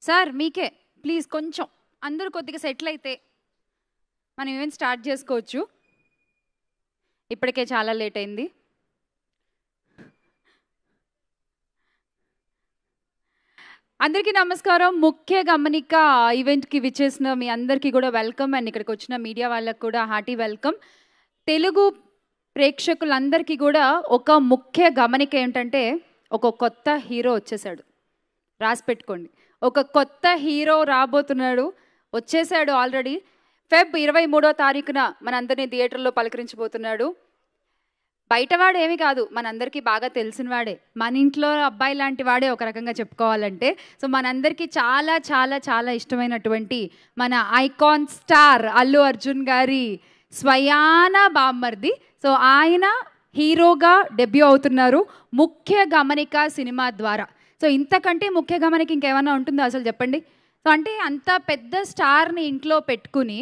Sir మీకే please కొంచెం అందరూ కొద్దిగా సెటిల్ అయితే మనం ఈవెంట్ స్టార్ట్ చేసుకోవచ్చు. ఇప్పటికే చాలా లేట్ అయింది. అందరికీ నమస్కారం. ముఖ్య గమనిక ఈవెంట్కి విచ్చేసిన మీ అందరికీ కూడా వెల్కమ్, అండ్ ఇక్కడికి వచ్చిన మీడియా వాళ్ళకు కూడా హార్టీ వెల్కమ్. తెలుగు ప్రేక్షకులందరికీ కూడా ఒక ముఖ్య గమనిక ఏంటంటే, ఒక కొత్త హీరో వచ్చేసాడు. రాసి పెట్టుకోండి, ఒక కొత్త హీరో రాబోతున్నాడు, వచ్చేసాడు ఆల్రెడీ. ఫెబ్ 23వ తారీఖున మనందరినీ థియేటర్లో పలకరించబోతున్నాడు. బయటవాడు ఏమీ కాదు, మనందరికీ బాగా తెలిసిన వాడే, మన ఇంట్లో అబ్బాయి లాంటి వాడే ఒక రకంగా చెప్పుకోవాలంటే. సో మనందరికీ చాలా చాలా చాలా ఇష్టమైనటువంటి మన ఐకాన్ స్టార్ అల్లు అర్జున్ గారి స్వయాన బామ్మర్ది. సో ఆయన హీరోగా డెబ్యూ అవుతున్నారు ముఖ్య గమనిక సినిమా ద్వారా. సో ఇంతకంటే ముఖ్య గమనిక ఇంకేమైనా ఉంటుందో అసలు చెప్పండి. సో అంటే అంత పెద్ద స్టార్ని ఇంట్లో పెట్టుకుని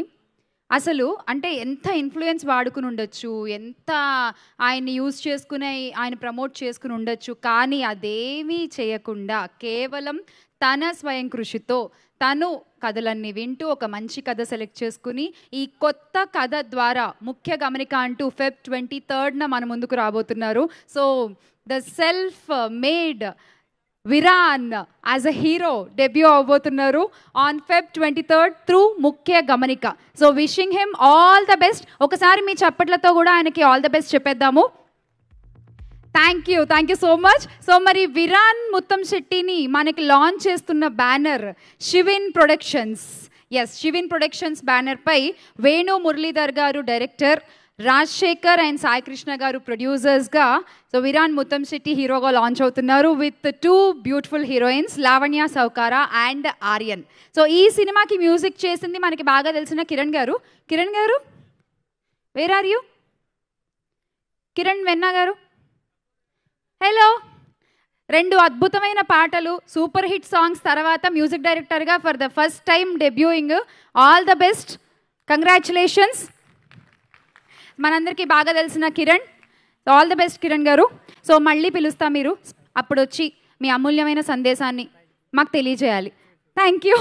అసలు అంటే ఎంత ఇన్ఫ్లుయెన్స్ వాడుకుని ఉండొచ్చు, ఎంత ఆయన్ని యూజ్ చేసుకుని ఆయన ప్రమోట్ చేసుకుని ఉండొచ్చు. కానీ అదేమీ చేయకుండా కేవలం తన స్వయం కృషితో తను కథలన్నీ వింటూ ఒక మంచి కథ సెలెక్ట్ చేసుకుని ఈ కొత్త కథ ద్వారా ముఖ్య గమనిక అంటూ ఫెబ్ 23న మన ముందుకు రాబోతున్నారు. So the self made Viran as a hero debut అవబోతున్నారు ఆన్ ఫెబ్ 23rd త్రూ ముఖ్య గమనిక. So wishing him all the best. ఒకసారి మీ చప్పట్లతో కూడా ఆయనకి ఆల్ ద బెస్ట్ చెప్పేద్దాము. Thank you so much. So మరి విరాన్ ముత్తంశెట్టిని మనకి లాంచ్ చేస్తున్న banner Shivin productions. Yes, Shivin productions బ్యానర్పై వేణు మురళీధర్ గారు డైరెక్టర్, రాజశేఖర్ అండ్ సాయి కృష్ణ గారు ప్రొడ్యూసర్స్గా సో విరాన్ ముత్తంశెట్టి హీరోగా లాంచ్ అవుతున్నారు విత్ 2 బ్యూటిఫుల్ హీరోయిన్స్, లావణ్య సౌకారా అండ్ ఆర్యన్. సో ఈ సినిమాకి మ్యూజిక్ చేసింది మనకి బాగా తెలిసిన కిరణ్ గారు. కిరణ్ గారు, వేర్ ఆర్ యూ? కిరణ్ వెన్నా గారు, హలో. 2 అద్భుతమైన పాటలు, సూపర్ హిట్ సాంగ్స్ తర్వాత మ్యూజిక్ డైరెక్టర్గా for the first time debuting. All the best, congratulations. మనందరికీ బాగా తెలిసిన Kiran. All the best Kiran గారు. సో మళ్ళీ పిలుస్తా, మీరు అప్పుడు వచ్చి మీ అమూల్యమైన సందేశాన్ని మాకు తెలియజేయాలి. Thank you.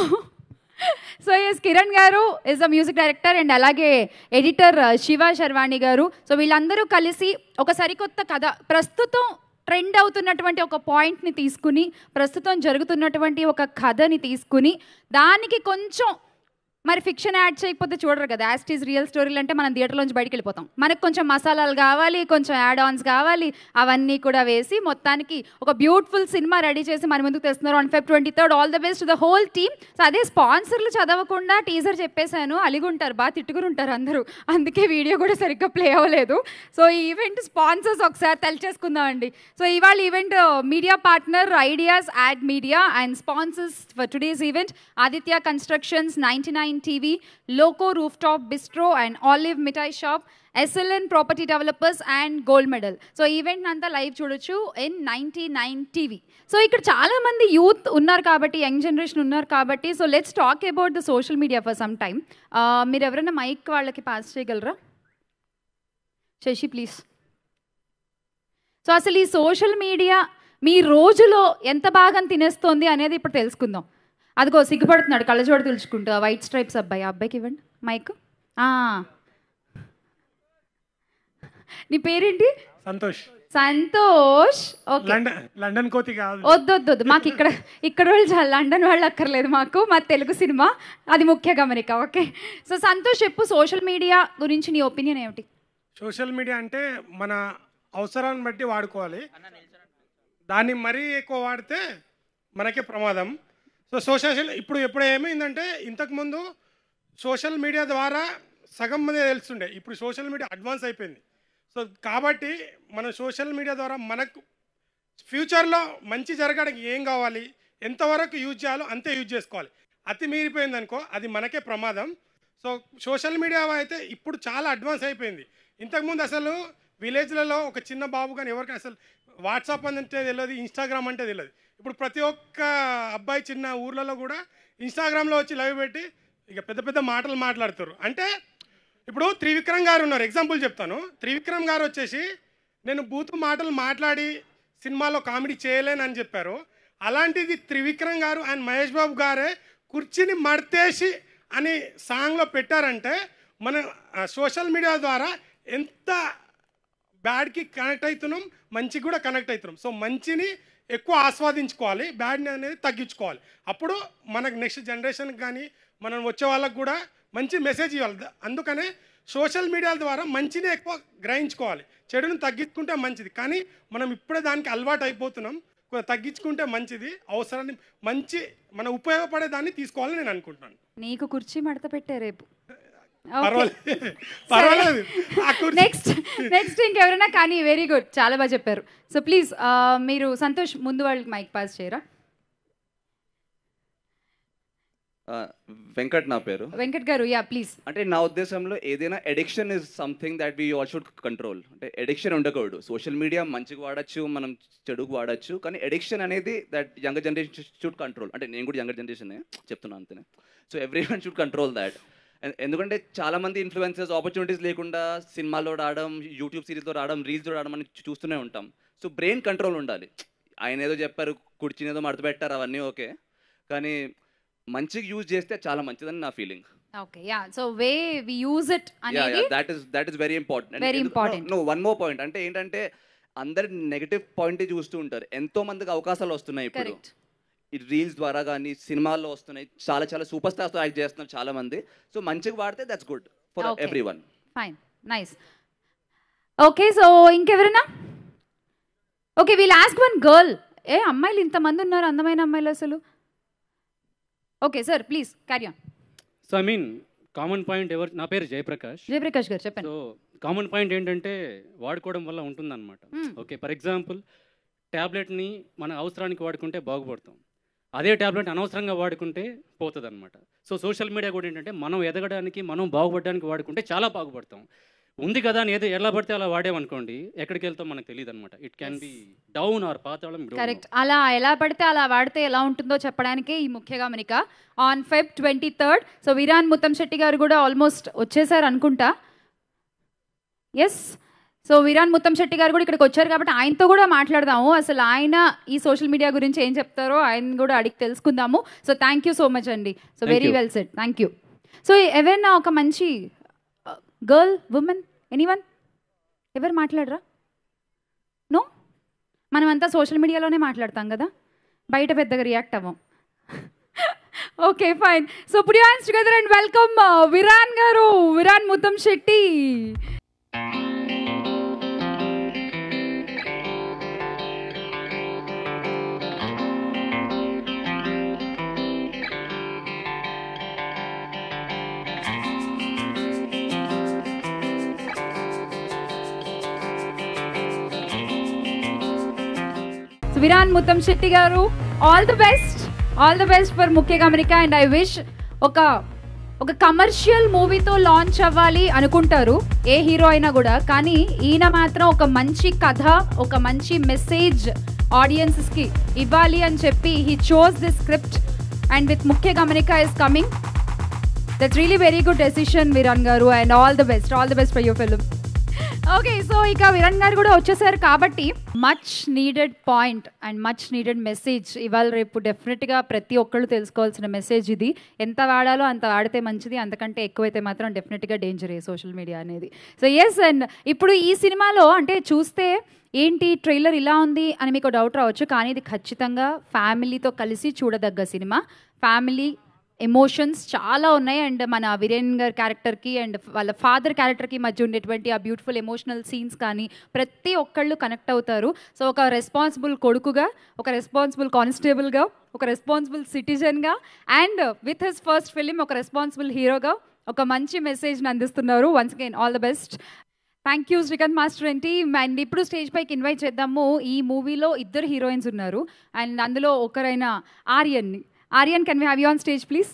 So yes, Kiran గారు is the music director and అలాగే ఎడిటర్ శివ శర్వాణి గారు. సో వీళ్ళందరూ కలిసి ఒక సరికొత్త కథ, ప్రస్తుతం ట్రెండ్ అవుతున్నటువంటి ఒక పాయింట్ని తీసుకుని, ప్రస్తుతం జరుగుతున్నటువంటి ఒక కథని తీసుకుని దానికి కొంచెం మరి ఫిక్షన్ యాడ్ చేయకపోతే చూడరు కదా. యాజ్ ఈజ్ రియల్ స్టోరీలు అంటే మనం థియేటర్లోంచి బయటికి వెళ్ళిపోతాం. మనకు కొంచెం మసాలాలు కావాలి, కొంచెం యాడ్ ఆన్స్ కావాలి, అవన్నీ కూడా వేసి మొత్తానికి ఒక బ్యూటిఫుల్ సినిమా రెడీ చేసి మన ముందుకు తెస్తున్నారు on Feb 23rd. All the best to the whole team. So అదే, స్పాన్సర్లు చదవకుండా టీజర్ చెప్పేశాను, అలిగుంటారు, బాగా తిట్టుకుని ఉంటారు అందరూ, అందుకే వీడియో కూడా సరిగ్గా ప్లే అవ్వలేదు. సో ఈ ఈవెంట్ స్పాన్సర్స్ ఒకసారి తెలిచేసుకుందామండి. సో ఇవాళ event media partner ideas add media and sponsors for today's event Aditya constructions, 99 TV, Loco Rooftop Bistro and Olive Mithai Shop, SLN Property Developers and Gold Medal. So event అంతా live చూడొచ్చు in 99 TV. So ఇక్కడ చాలా మంది youth ఉన్నారు కాబట్టి, young generation ఉన్నారు కాబట్టి, so let's talk about the social media for some time. మీరు ఎవరైనా మైక్ వాళ్ళకి పాస్ చేయగలరా? శశి ప్లీజ్. సో అసలు ఈ సోషల్ మీడియా మీ రోజులో ఎంత బాగా తినేస్తోంది అనేది ఇప్పుడు తెలుసుకుందాం. అదిగో సిగ్గుపడుతున్నాడు, కళ్ళజోడు తెలుసుకుంటా, వైట్ స్ట్రైప్స్ అబ్బాయి. అబ్బాయికి ఇవ్వండి మైక్. నీ పేరేంటి? సంతోష్. సంతోష్. ఓకే, లండన్ కోతి కాదు. వద్దు, మాకు ఇక్కడ వాళ్ళు లండన్ వాళ్ళు అక్కర్లేదు, మాకు మా తెలుగు సినిమా, అది ముఖ్య గమనిక. ఓకే, సో సంతోష్ చెప్పు, సోషల్ మీడియా గురించి నీ ఒపీనియన్ ఏమిటి? సోషల్ మీడియా అంటే మన అవసరాన్ని బట్టి వాడుకోవాలి, దాన్ని మరీ ఎక్కువ వాడితే మనకే ప్రమాదం. సో ఇప్పుడు ఏమైందంటే, ఇంతకుముందు సోషల్ మీడియా ద్వారా సగం మంది తెలుస్తుండే, ఇప్పుడు సోషల్ మీడియా అడ్వాన్స్ అయిపోయింది. సో కాబట్టి మన సోషల్ మీడియా ద్వారా మనకు ఫ్యూచర్లో మంచి జరగడానికి ఏం కావాలి, ఎంతవరకు యూజ్ చేయాలో అంతే యూజ్ చేసుకోవాలి. అతి మీరిపోయింది అనుకో, అది మనకే ప్రమాదం. సో సోషల్ మీడియా అయితే ఇప్పుడు చాలా అడ్వాన్స్ అయిపోయింది. ఇంతకుముందు అసలు విలేజ్లలో ఒక చిన్న బాబు కానీ ఎవరికి అసలు వాట్సాప్ అంటే తెలియదు, ఇన్స్టాగ్రామ్ అంటే తెలియదు. ఇప్పుడు ప్రతి ఒక్క అబ్బాయి చిన్న ఊర్లలో కూడా ఇన్స్టాగ్రామ్లో వచ్చి లైవ్ పెట్టి ఇక పెద్ద పెద్ద మాటలు మాట్లాడుతారు. అంటే ఇప్పుడు త్రివిక్రమ్ గారు ఉన్నారు, ఎగ్జాంపుల్ చెప్తాను. త్రివిక్రమ్ గారు వచ్చేసి నేను బూతు మాటలు మాట్లాడి సినిమాలో కామెడీ చేయలేనని చెప్పారు. అలాంటిది త్రివిక్రమ్ గారు అండ్ మహేష్ బాబు గారే కుర్చీని మడతేసి అని సాంగ్లో పెట్టారంటే మన సోషల్ మీడియా ద్వారా ఎంత బ్యాడ్కి కనెక్ట్ అవుతున్నాం, మంచికి కూడా కనెక్ట్ అవుతున్నాం. సో మంచిని ఎక్కువ ఆస్వాదించుకోవాలి, బ్యాడ్ని అనేది తగ్గించుకోవాలి. అప్పుడు మనకు నెక్స్ట్ జనరేషన్కి కానీ మనం వచ్చే వాళ్ళకు కూడా మంచి మెసేజ్ ఇవ్వాలి. అందుకనే సోషల్ మీడియా ద్వారా మంచిని ఎక్కువ గ్రహించుకోవాలి, చెడుని తగ్గించుకుంటే మంచిది. కానీ మనం ఇప్పుడే దానికి అలవాటు అయిపోతున్నాం. తగ్గించుకుంటే మంచిది, అవసరాన్ని మంచి మన ఉపయోగపడే దాన్ని తీసుకోవాలని నేను అనుకుంటున్నాను. నీకు కుర్చీ మడత పెట్టే రేపు. పర్వాలేదు. నెక్స్ట్ ఇంకెవరైనా కానీ వెరీ గుడ్, చాలా బాగా చెప్పారు. సో ప్లీజ్ మీరు సంతోష్ ముందు వాళ్ళకి మైక్ పాస్ చేయరా. వెంకట్ నా పేరు. వెంకట్ గారు, యా ప్లీజ్. అంటే నా ఉద్దేశంలో ఏదైనా addiction is something that we all should control. అంటే ఎడిక్షన్ ఉండకూడదు. సోషల్ మీడియా మంచిగా వాడచ్చు, మనం చెడుకు వాడచ్చు, కానీ ఎడిక్షన్ అనేది that younger generation should control. అంటే నేను కూడా యంగర్ జనరేషనే చెప్తున్నాను అంతేనే. So every one should control that. ఎందుకంటే చాలామంది ఇన్ఫ్లుయెన్సర్స్ ఆపర్చునిటీస్ లేకుండా సినిమాలో రావడం, యూట్యూబ్ సిరీస్లో రావడం, రీల్స్లో రావడం అని చూస్తూనే ఉంటాం. సో బ్రెయిన్ కంట్రోల్ ఉండాలి. ఆయన ఏదో చెప్పారు, కుర్చీని ఏదో మడత పెట్టారు, అవన్నీ ఓకే, కానీ మంచిగా యూజ్ చేస్తే చాలా మంచిదని నా feeling. Okay, ya. So way we use it అనేది that is very important. Very important. No, one more point. అంటే ఏంటంటే అందరు నెగటివ్ పాయింట్ చూస్తూ ఉంటారు. ఎంతో మందికి అవకాశాలు వస్తున్నాయి ఇప్పుడు ఈ రీల్స్ ద్వారా, కానీ సినిమాల్లో వస్తున్నాయి. చాలా చాలా సూపర్ స్టార్స్ యాక్ట్ చేస్తున్నారు చాలా మంది. సో మంచిగా వాడితే that's good for everyone. Fine, nice. Okay, so ఇంకెవరైనా? Okay, we'll ask one girl. అమ్మాయిలు ఇంతమంది ఉన్నారు, అందమైన అమ్మాయిలు అసలు. Okay sir, please carry on. So I mean common point నా పేరు జయప్రకాష్. జయప్రకాష్ గారు చెప్పండి. సో కామన్ పాయింట్ ఏంటంటే వాడుకోవడం వల్ల ఉంటుందన్నమాట. ఓకే, ఫర్ ఎగ్జాంపుల్ ట్యాబ్లెట్ని మన అవసరానికి వాడుకుంటే బాగుపడతాం, అదే ట్యాబ్లెట్ అనవసరంగా వాడుకుంటే పోతుంది అనమాట. సో సోషల్ మీడియా కూడా ఏంటంటే మనం ఎదగడానికి, మనం బాగుపడడానికి వాడుకుంటే చాలా బాగుపడతాం. ఉంది కదా అని ఏదో ఎలా పడితే అలా వాడేమనుకోండి, ఎక్కడికి వెళ్తాం మనకు తెలియదు అనమాట. It can be down are పాతాళం. కరెక్ట్. అలా ఎలా పడితే అలా వాడితే ఎలా ఉంటుందో చెప్పడానికే ఈ ముఖ్య గమనిక. On Feb 23rd. So Viran Muttamsetti గారు కూడా ఆల్మోస్ట్ వచ్చేసారు అనుకుంటా. ఎస్, సో విరాన్ ముత్తంశెట్టి గారు కూడా ఇక్కడికి వచ్చారు కాబట్టి ఆయనతో కూడా మాట్లాడదాము. అసలు ఆయన ఈ సోషల్ మీడియా గురించి ఏం చెప్తారో ఆయన కూడా అడిగి తెలుసుకుందాము. So thank you so much అండి. So very well said, thank you. So ఎవరైనా ఒక మంచి గర్ల్, ఉమెన్, ఎనీవన్ ఎవరు మాట్లాడరా? నో, మనమంతా సోషల్ మీడియాలోనే మాట్లాడతాం కదా, బయట పెద్దగా రియాక్ట్ అవ్వం. Okay fine. So put your hands together and welcome Viran గారు, విరాన్ ముత్తంశెట్టి. విరాన్ ముత్తంశెట్టి గారు, ఆల్ ది బెస్ట్ ఫర్ ముఖ్య గమనిక. అండ్ ఐ విష్ ఒక కమర్షియల్ మూవీతో లాంచ్ అవ్వాలి అనుకుంటారు ఏ హీరో అయినా కూడా, కానీ ఈయన మాత్రం ఒక మంచి కథ, ఒక మంచి మెసేజ్ ఆడియన్సెస్కి ఇవ్వాలి అని చెప్పి he chose this script and with ముఖ్య గమనిక is coming. That's really very good decision Viran గారు, and all the best for your film. Okay, so ఇక విరణ్ గారు కూడా వచ్చేసారు కాబట్టి much needed point and much needed message ఇవాళ రేపు డెఫినెట్గా ప్రతి ఒక్కళ్ళు తెలుసుకోవాల్సిన మెసేజ్ ఇది. ఎంత వాడాలో అంత వాడితే మంచిది, అంతకంటే ఎక్కువైతే మాత్రం డెఫినెట్గా డేంజరే సోషల్ మీడియా అనేది. సో ఎస్, అండ్ ఇప్పుడు ఈ సినిమాలో అంటే చూస్తే ఏంటి ట్రైలర్ ఇలా ఉంది అని మీకు డౌట్ రావచ్చు, కానీ ఇది ఖచ్చితంగా ఫ్యామిలీతో కలిసి చూడదగ్గ సినిమా. ఫ్యామిలీ ఎమోషన్స్ చాలా ఉన్నాయి. అండ్ మన వీరేన్ గారి క్యారెక్టర్కి అండ్ వాళ్ళ ఫాదర్ క్యారెక్టర్కి మధ్య ఉండేటువంటి ఆ బ్యూటిఫుల్ ఎమోషనల్ సీన్స్ కానీ ప్రతి ఒక్కళ్ళు కనెక్ట్ అవుతారు. సో ఒక రెస్పాన్సిబుల్ కొడుకుగా, ఒక రెస్పాన్సిబుల్ కానిస్టేబుల్గా, ఒక రెస్పాన్సిబుల్ సిటిజన్గా, and with his first film ఒక రెస్పాన్సిబుల్ హీరోగా ఒక మంచి మెసేజ్ని అందిస్తున్నారు. Once again all the best. Thank you Srikanth master and team. And ఇప్పుడు స్టేజ్ పైకి ఇన్వైట్ చేద్దాము. ఈ మూవీలో 2 హీరోయిన్స్ ఉన్నారు అండ్ అందులో ఒకరైన ఆర్యన్ని. Aryan, can we have you on stage, please?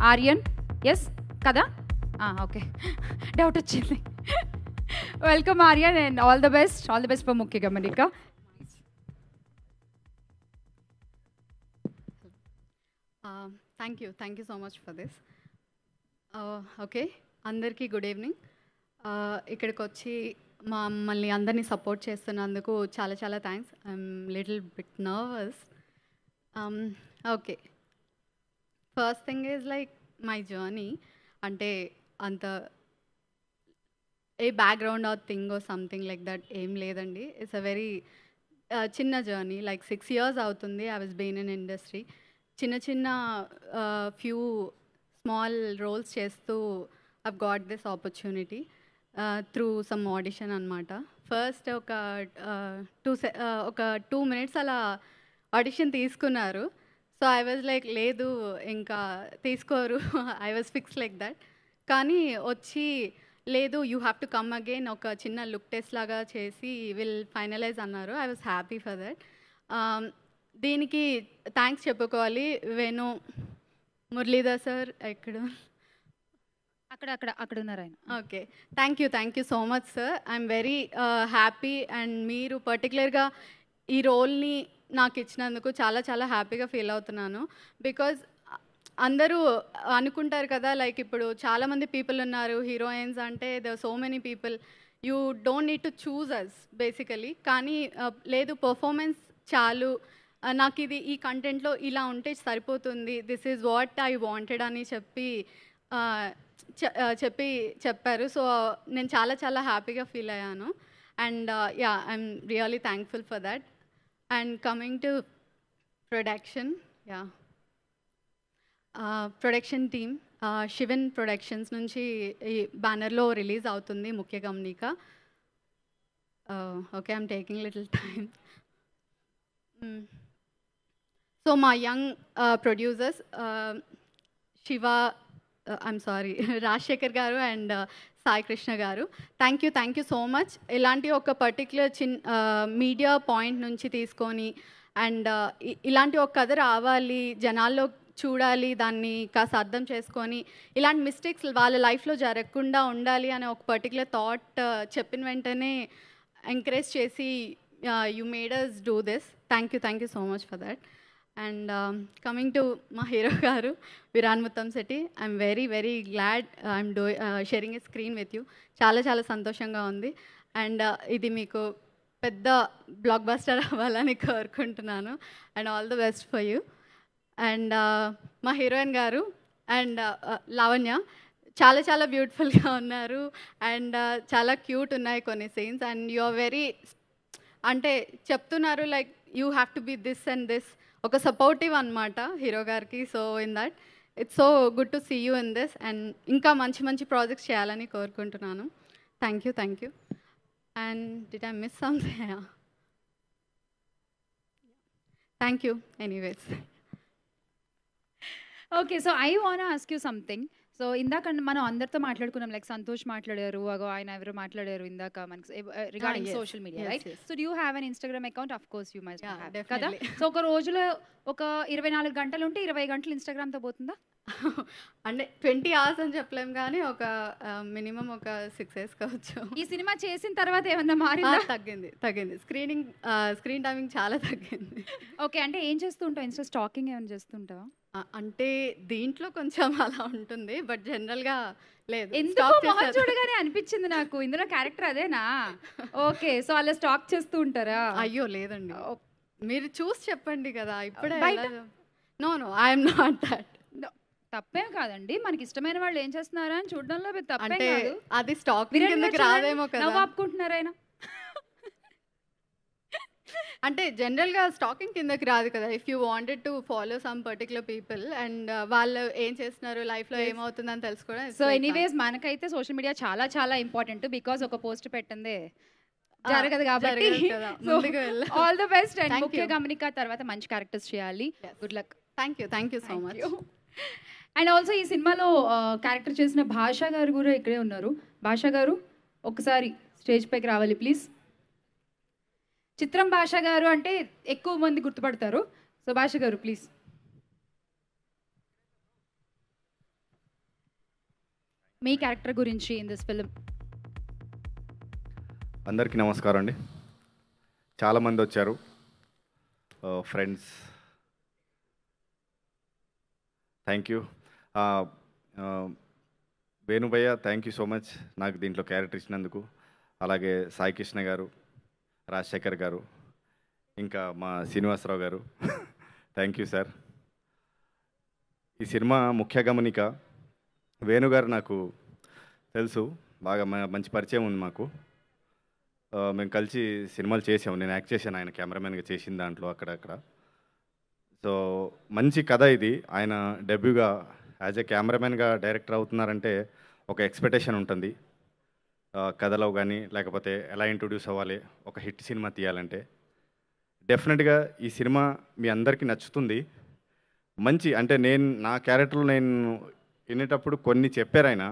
Aryan, yes? Kada? Okay. Doubt వచ్చింది. Welcome Aryan and all the best for Mukhya Gamanika. Thank you so much for this. Okay, andarki good evening. ఇక్కడికి వచ్చి మమ్మల్ని అందరినీ support చేస్తున్నందుకు చాలా చాలా thanks. I'm little bit nervous. Okay, first thing is like my journey. అంటే అంత ఏ background or thing or something like that ఏం లేదండి. ఇట్స్ అ వెరీ చిన్న జర్నీ. లైక్ 6 years అవుతుంది I was been in industry. చిన్న చిన్న ఫ్యూ స్మాల్ రోల్స్ చేస్తూ I've got this opportunity through some audition అనమాట. ఫస్ట్ ఒక 2 minutes అలా ఆడిషన్ తీసుకున్నారు. సో ఐ వాజ్ లైక్ లేదు ఇంకా తీసుకోరు, I was fix like that. కానీ వచ్చి లేదు you have to come again, ఒక చిన్న లుక్ టెస్ట్ లాగా చేసి విల్ ఫైనలైజ్ అన్నారు. I was happy for that. దీనికి థ్యాంక్స్ చెప్పుకోవాలి వేణు మురళీధర్ సార్. ఎక్కడ అక్కడ ఉన్నారు ఆయన. Okay, thank you so much sir. I'm very happy. And మీరు పర్టికులర్గా ఈ రోల్ని నాకు ఇచ్చినందుకు చాలా చాలా హ్యాపీగా ఫీల్ అవుతున్నాను. బికాజ్ అందరూ అనుకుంటారు కదా, లైక్ ఇప్పుడు చాలామంది పీపుల్ ఉన్నారు హీరోయిన్స్ అంటే, they so many people, you don't need to choose us basically. కానీ లేదు, పర్ఫార్మెన్స్ చాలు, నాకు ఇది ఈ కంటెంట్లో ఇలా ఉంటే సరిపోతుంది, this is what I wanted అని చెప్పారు. సో నేను చాలా చాలా హ్యాపీగా ఫీల్ అయ్యాను. And ya, I'm really thankful for that. And coming to production, ya, production team Shivan productions నుంచి ఈ బ్యానర్లో రిలీజ్ అవుతుంది ముఖ్య గమనిక. Okay, I'm taking little time. So మా young producers Shiva, I'm sorry, Rajasekhar గారు అండ్ సాయి కృష్ణ గారు, థ్యాంక్ యూ సో మచ్. ఇలాంటి ఒక పర్టిక్యులర్ మీడియా పాయింట్ నుంచి తీసుకొని అండ్ ఇలాంటి ఒక కథ రావాలి, జనాల్లో చూడాలి, దాన్ని కాస్త అర్థం చేసుకొని ఇలాంటి మిస్టేక్స్ వాళ్ళ లైఫ్లో జరగకుండా ఉండాలి అనే ఒక పర్టికులర్ థాట్ చెప్పిన వెంటనే ఎంకరేజ్ చేసి you made us do this. Thank you so much for that. And coming to మా హీరో గారు Viran Muthamsetti, I'm very very glad I'm sharing a screen with you. చాలా చాలా సంతోషంగా ఉంది. అండ్ ఇది మీకు పెద్ద బ్లాక్ బస్టర్ అవ్వాలని కోరుకుంటున్నాను. And all the best for you. And మా హీరోయిన్ గారు అండ్ లావణ్య చాలా చాలా బ్యూటిఫుల్గా ఉన్నారు. అండ్ చాలా క్యూట్ ఉన్నాయి కొన్ని scenes. And you are very, అంటే చెప్తున్నారు like you have to be this and this, ఒక సపోర్టివ్ అనమాట హీరో గారికి. So in that it's so good to see you in this. And ఇంకా మంచి మంచి ప్రాజెక్ట్స్ చేయాలని కోరుకుంటున్నాను. Thank you. And did I miss something? Thank you anyways. Okay, so I want ask you something. So ఇందాక మనం అందరితో మాట్లాడుకున్నాం, like Santosh మాట్లాడారు, అగో ఆయన ఎవరు మాట్లాడారు ఇందాక మనకి regarding social media, right? So do you have an Instagram account? Of course you must have కదా. సో ఒక రోజులో ఒక 24 గంటలు ఉంటే 20 గంటలు ఇన్స్టాగ్రామ్తో పోతుందా? అంటే 20 hours అని చెప్పలేం కానీ ఒక మినిమం ఒక 6 years కావచ్చు. ఈ సినిమా చేసిన తర్వాత ఏమన్నా మారిందా? తగ్గింది. స్క్రీన్ టైమింగ్ చాలా తగ్గింది. ఓకే, అంటే ఏం చేస్తూ ఉంటావు? ఇన్స్టా స్టాకింగ్ ఏమైనా చేస్తుంటావా? అంటే దీంట్లో కొంచెం అలా ఉంటుంది, బట్ జనరల్గా లేదు. ఎందుకు మొహం చూడగానే అనిపించింది నాకు ఇందులో క్యారెక్టర్ అదేనా? ఓకే, సో అలా స్టాక్ చేస్తూ ఉంటారా? అయ్యో లేదండి, మీరు చూసి చెప్పండి కదా ఇప్పుడే. No I'm not that. తప్పేం కాదండి, మనకి ఇష్టమైన వాళ్ళు ఏం చేస్తున్నారా అని చూడడంలో తప్పేం అంటే కాదు. అది స్టాకింగ్ కిందకి రాదేమో కదా. నవ్వు ఆపుకుంటున్నారా ఆయన? అంటే జనరల్గా స్టాకింగ్ కిందకి రాదు కదా. If you wanted to follow some particular people and వాళ్ళు ఏం చేస్తున్నారు లైఫ్లో ఏమవుతుందని తెలుసుకోవడం. సో ఎనీవేస్ మనకైతే సోషల్ మీడియా చాలా చాలా ఇంపార్టెంట్, బికాజ్ ఒక పోస్ట్ పెట్టిందే జరగదు కాబట్టి. All the best. అండ్ ముఖ్య గమనిక తర్వాత మంచి క్యారెక్టర్స్ చేయాలి. Good luck. Thank you so much. And also ఈ సినిమాలో క్యారెక్టర్ చేసిన భాషా గారు కూడా ఇక్కడే ఉన్నారు. భాషా గారు ఒకసారి స్టేజ్ పైకి రావాలి ప్లీజ్. చిత్రం భాషా గారు అంటే ఎక్కువ మంది గుర్తుపడతారు. సో భాషా గారు ప్లీజ్. మీ క్యారెక్టర్ గురించి ఇన్ దిస్ ఫిల్మ్. అందరికీ నమస్కారం అండి. చాలామంది వచ్చారు, ఫ్రెండ్స్, థ్యాంక్ యూ. వేణుభయ్య థ్యాంక్ యూ సో మచ్ నాకు దీంట్లో క్యారెక్టర్ ఇచ్చినందుకు. అలాగే సాయి కృష్ణ గారు, రాజశేఖర్ గారు, ఇంకా మా శ్రీనివాసరావు గారు థ్యాంక్ యూ సార్. ఈ సినిమా ముఖ్య గమనిక, వేణుగారు నాకు తెలుసు, బాగా మంచి పరిచయం ఉంది మాకు. మేము కలిసి సినిమాలు చేసాము, నేను యాక్ట్ చేశాను, ఆయన కెమెరామెన్గా చేసిన దాంట్లో అక్కడక్కడ. సో మంచి కథ ఇది. ఆయన డెబ్యూగా యాజ్ ఏ కెమెరామెన్గా డైరెక్టర్ అవుతున్నారంటే ఒక ఎక్స్పెక్టేషన్ ఉంటుంది కథలో కానీ, లేకపోతే ఎలా ఇంట్రొడ్యూస్ అవ్వాలి ఒక హిట్ సినిమా తీయాలంటే. డెఫినెట్గా ఈ సినిమా మీ అందరికీ నచ్చుతుంది. మంచి అంటే నా క్యారెక్టర్లో నేను వినేటప్పుడు కొన్ని చెప్పారు ఆయన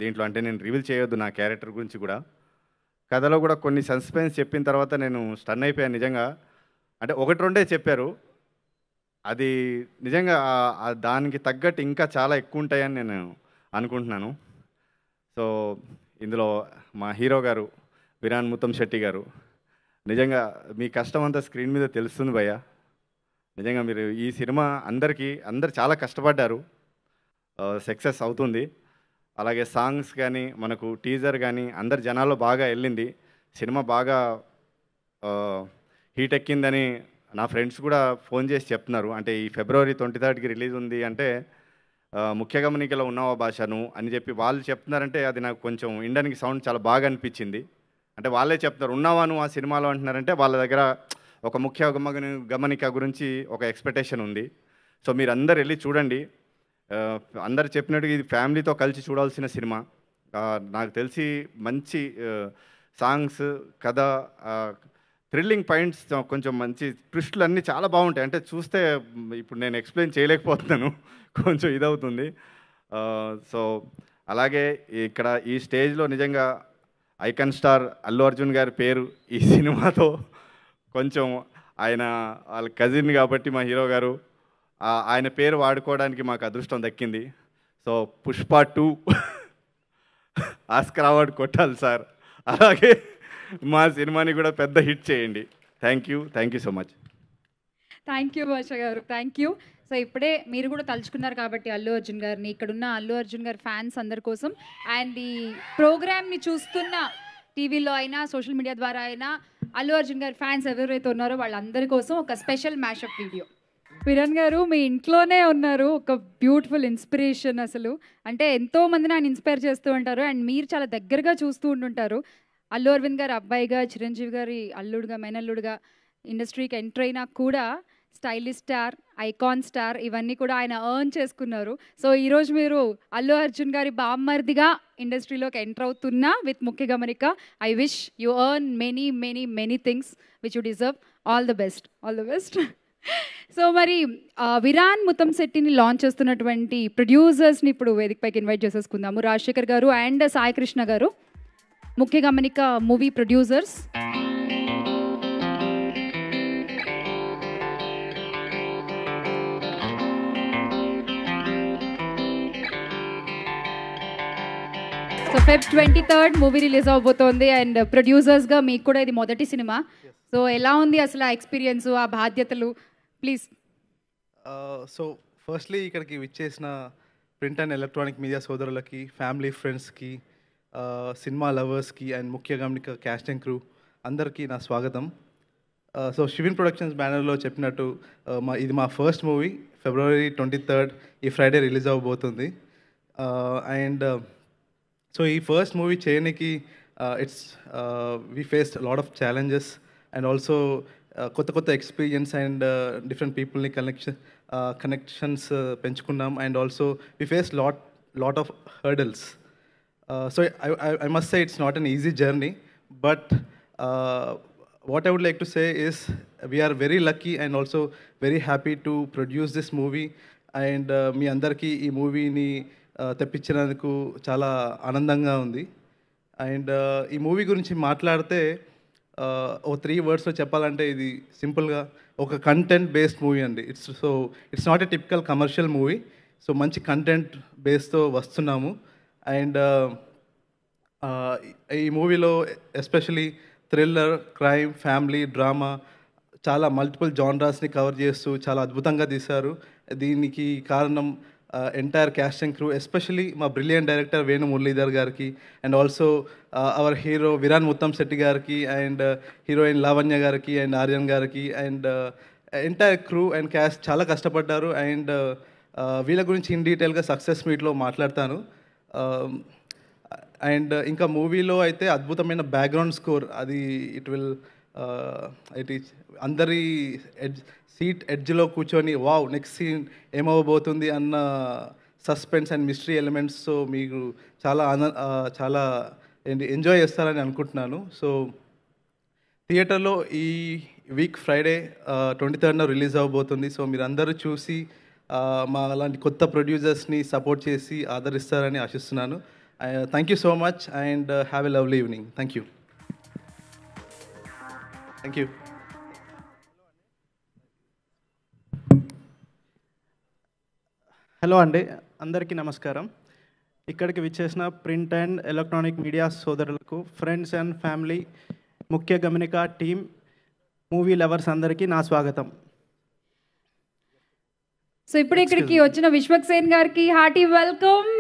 దీంట్లో, అంటే నేను రివీల్ చేయొద్దు నా క్యారెక్టర్ గురించి కూడా. కథలో కూడా కొన్ని సస్పెన్స్ చెప్పిన తర్వాత నేను స్టన్ అయిపోయాను నిజంగా. అంటే ఒకటి రెండే చెప్పారు, అది నిజంగా దానికి తగ్గట్టు ఇంకా చాలా ఎక్కువ ఉంటాయని నేను అనుకుంటున్నాను. సో ఇందులో మా హీరో గారు విరాన్ ముత్తంశెట్టి గారు, నిజంగా మీ కష్టం అంతా స్క్రీన్ మీద తెలుస్తుంది భయ్య. నిజంగా మీరు ఈ సినిమా అందరు చాలా కష్టపడ్డారు, సక్సెస్ అవుతుంది. అలాగే సాంగ్స్ కానీ మనకు టీజర్ కానీ అందరు జనాల్లో బాగా వెళ్ళింది. సినిమా బాగా హీట్ ఎక్కిందని నా ఫ్రెండ్స్ కూడా ఫోన్ చేసి చెప్తున్నారు. అంటే ఈ February 23కి రిలీజ్ ఉంది అంటే ముఖ్య గమనికలో ఉన్నావా భాషను అని చెప్పి వాళ్ళు చెప్తున్నారంటే అది నాకు కొంచెం ఇండనికి సౌండ్ చాలా బాగా అనిపించింది. అంటే వాళ్ళే చెప్తున్నారు ఉన్నావా నువ్వు ఆ సినిమాలో అంటున్నారంటే వాళ్ళ దగ్గర ఒక ముఖ్య గమనిక గురించి ఒక ఎక్స్పెక్టేషన్ ఉంది. సో మీరు అందరు వెళ్ళి చూడండి. అందరు చెప్పినట్టుగా ఇది ఫ్యామిలీతో కలిసి చూడాల్సిన సినిమా. నాకు తెలిసి మంచి సాంగ్స్, కథ, థ్రిల్లింగ్ పాయింట్స్, కొంచెం మంచి ట్విస్టులు అన్నీ చాలా బాగుంటాయి. అంటే చూస్తే ఇప్పుడు నేను ఎక్స్ప్లెయిన్ చేయలేకపోతున్నాను, కొంచెం ఇదవుతుంది. సో అలాగే ఇక్కడ ఈ స్టేజ్లో నిజంగా ఐకాన్ స్టార్ అల్లు అర్జున్ గారి పేరు ఈ సినిమాతో కొంచెం ఆయన వాళ్ళ కజిన్ కాబట్టి మా హీరో గారు ఆయన పేరు వాడుకోవడానికి మాకు అదృష్టం దక్కింది. సో పుష్ప 2 ఆస్కర్ అవార్డు కొట్టాలి సార్. అలాగే మా సినిమాని కూడా పెద్ద హిట్ చేయండి. Thank you so much. Thank you భాష గారు, థ్యాంక్ యూ. సో ఇప్పుడే మీరు కూడా తలుచుకున్నారు కాబట్టి అల్లు అర్జున్ గారిని, ఇక్కడున్న అల్లు అర్జున్ గారి ఫ్యాన్స్ అందరి కోసం అండ్ ఈ ప్రోగ్రామ్ని చూస్తున్న టీవీలో అయినా సోషల్ మీడియా ద్వారా అయినా అల్లు అర్జున్ గారి ఫ్యాన్స్ ఎవరైతే ఉన్నారో వాళ్ళందరి కోసం ఒక స్పెషల్ మ్యాషప్ వీడియో. విరాన్ గారు మీ ఇంట్లోనే ఉన్నారు, ఒక బ్యూటిఫుల్ ఇన్స్పిరేషన్. అసలు అంటే ఎంతోమందిని ఆయన ఇన్స్పైర్ చేస్తూ ఉంటారు అండ్ మీరు చాలా దగ్గరగా చూస్తూ ఉంటుంటారు. అల్లు అరవింద్ గారి అబ్బాయిగా, చిరంజీవి గారి అల్లుడుగా, మేనల్లుడుగా ఇండస్ట్రీకి ఎంటర్ అయినా కూడా స్టైలిష్ స్టార్, ఐకాన్ స్టార్ ఇవన్నీ కూడా ఆయన ఎర్న్ చేసుకున్నారు. సో ఈరోజు మీరు అల్లు అర్జున్ గారి బామ్మర్దిగా ఇండస్ట్రీలోకి ఎంటర్ అవుతున్నా విత్ ముఖ్య గమనిక. I wish you earn many things which you deserve. All the best. So మరి విరాన్ ముత్తంశెట్టిని లాంచ్ చేస్తున్నటువంటి ప్రొడ్యూసర్స్ని ఇప్పుడు వేదికపైకి ఇన్వైట్ చేసేసుకుందాము. రాజశేఖర్ గారు అండ్ సాయి కృష్ణ గారు, ముఖ్య గమనిక movie producers. So Feb 23rd movie release అవబోతోంది అండ్ ప్రొడ్యూసర్స్గా మీకు కూడా ఇది మొదటి సినిమా. సో ఎలా ఉంది అసలు ఆ ఎక్స్పీరియన్స్, ఆ బాధ్యతలు, ప్లీజ్. సో ఫస్ట్లీ ఇక్కడికి విచ్చేసిన ప్రింట్ అండ్ ఎలక్ట్రానిక్ మీడియా సోదరులకి, ఫ్యామిలీ ఫ్రెండ్స్కి, సినిమా లవర్స్కి అండ్ ముఖ్య గమనిక క్యాస్ట్ అండ్ క్రూ అందరికీ నా స్వాగతం. సో శివిన్ ప్రొడక్షన్స్ బ్యానర్లో చెప్పినట్టు ఇది మా ఫస్ట్ మూవీ. February 23rd ఈ ఫ్రైడే రిలీజ్ అవ్వబోతుంది. అండ్ సో ఈ ఫస్ట్ మూవీ చేయడానికి we faced lot of challenges and also కొత్త ఎక్స్పీరియన్స్ అండ్ డిఫరెంట్ పీపుల్ని కనెక్షన్స్ పెంచుకున్నాం. And also we face lot of hurdles. So I must say it's not an easy journey, but what I would like to say is we are very lucky and also very happy to produce this movie. And మీ అందరికీ ఈ మూవీని తెప్పించినందుకు చాలా ఆనందంగా ఉంది. And ఈ movie గురించి మాట్లాడితే ఓ 3 wordsలో చెప్పాలంటే ఇది సింపుల్గా ఒక కంటెంట్ బేస్డ్ మూవీ అండి. It's not a typical commercial movie. So మంచి కంటెంట్ బేస్తో వస్తున్నాము. అండ్ ఈ మూవీలో especially thriller, crime, family, drama చాలా మల్టిపుల్ జానరాస్ని కవర్ చేస్తూ చాలా అద్భుతంగా తీశారు. దీనికి కారణం entire caste and crew, especially మా బ్రిలియంట్ డైరెక్టర్ వేణు మురళీధర్ గారికి, and also our hero Virar Muttam Shetty గారికి, అండ్ హీరోయిన్ లావణ్య గారికి, అండ్ ఆర్యన్ గారికి, and entire crew and caste చాలా కష్టపడ్డారు. అండ్ వీళ్ళ గురించి ఇన్ డీటెయిల్గా సక్సెస్ మీట్లో మాట్లాడతాను. అండ్ ఇంకా మూవీలో అయితే అద్భుతమైన బ్యాక్గ్రౌండ్ స్కోర్, అది ఇట్ ఈస్ అందరి సీట్ ఎడ్జ్లో కూర్చొని వావ్ నెక్స్ట్ సీన్ ఏమవ్వబోతుంది అన్న suspense and mystery elements. So మీకు చాలా ఎంజాయ్ చేస్తారని అనుకుంటున్నాను. సో థియేటర్లో ఈ వీక్ ఫ్రైడే 23rd రిలీజ్ అవ్వబోతుంది. సో మీరు అందరూ చూసి మా అలాంటి కొత్త ప్రొడ్యూసర్స్ని సపోర్ట్ చేసి ఆదరిస్తారని ఆశిస్తున్నాను. Thank you so much and have a lovely evening. Thank you. Thank you. Hello అండి, అందరికీ నమస్కారం. ఇక్కడికి విచ్చేసిన ప్రింట్ అండ్ ఎలక్ట్రానిక్ మీడియా సోదరులకు, ఫ్రెండ్స్ అండ్ ఫ్యామిలీ, ముఖ్య గమనిక టీమ్, మూవీ లవర్స్ అందరికీ నా స్వాగతం. సో ఇప్పుడు ఇక్కడికి వచ్చిన విశ్వక్సేన్ గారికి హార్టీ వెల్కమ్.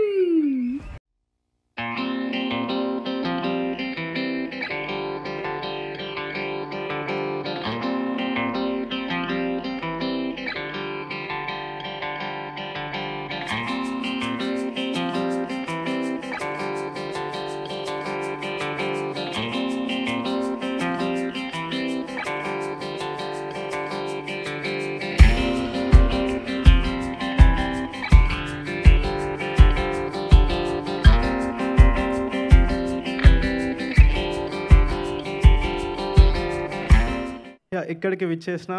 ఇక్కడికి విచ్చేసిన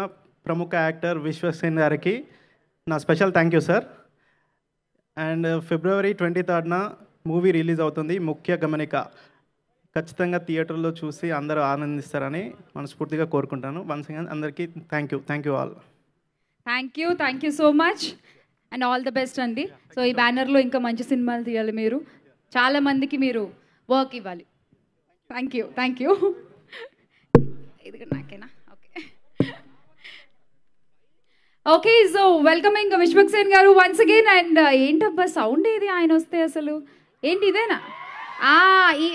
ప్రముఖ యాక్టర్ విశ్వక్సేన్ గారికి నా special thank you sir. And February 23rd movie release అవుతుంది ముఖ్య గమనిక. ఖచ్చితంగా థియేటర్లో చూసి అందరూ ఆనందిస్తారని మనస్ఫూర్తిగా కోరుకుంటాను. వన్స్ అగైన్ అందరికీ thank you all. Thank you so much and all the best అండి. సో ఈ బ్యానర్లో ఇంకా మంచి సినిమాలు తీయాలి, మీరు చాలా మందికి మీరు వర్క్ ఇవ్వాలి. Thank you. ఇది నాకేనా? ఓకే సో వెల్కమింగ్ విశ్వక్సేన్ గారు వన్స్ అగైన్. అండ్ ఏంటబ్బా సౌండ్ ఏది ఆయన వస్తే అసలు ఏంటి ఇదేనా? ఈ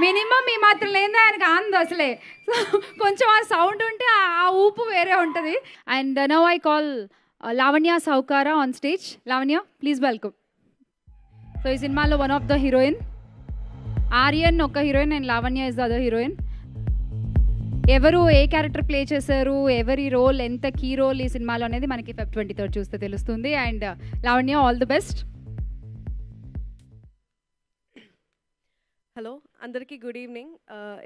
మినిమం ఈ మాత్రం లేదా ఆయనకు ఆంది అసలే. సో కొంచెం ఆ సౌండ్ ఉంటే ఆ ఊపు వేరే ఉంటుంది. And now I call Lavanya Sowcara on stage. Lavanya please welcome. So ఈ సినిమాలో one of the heroine, Aryan ఒక heroine and Lavanya is the other heroine. ఎవరు ఏ క్యారెక్టర్ ప్లే చేశారు, ఎవరి రోల్, ఎంత కీ రోల్ ఈ సినిమాలో అనేది మనకి Feb 23rd చూస్తే తెలుస్తుంది. And Lavanya all the best. Hello అందరికీ గుడ్ ఈవినింగ్.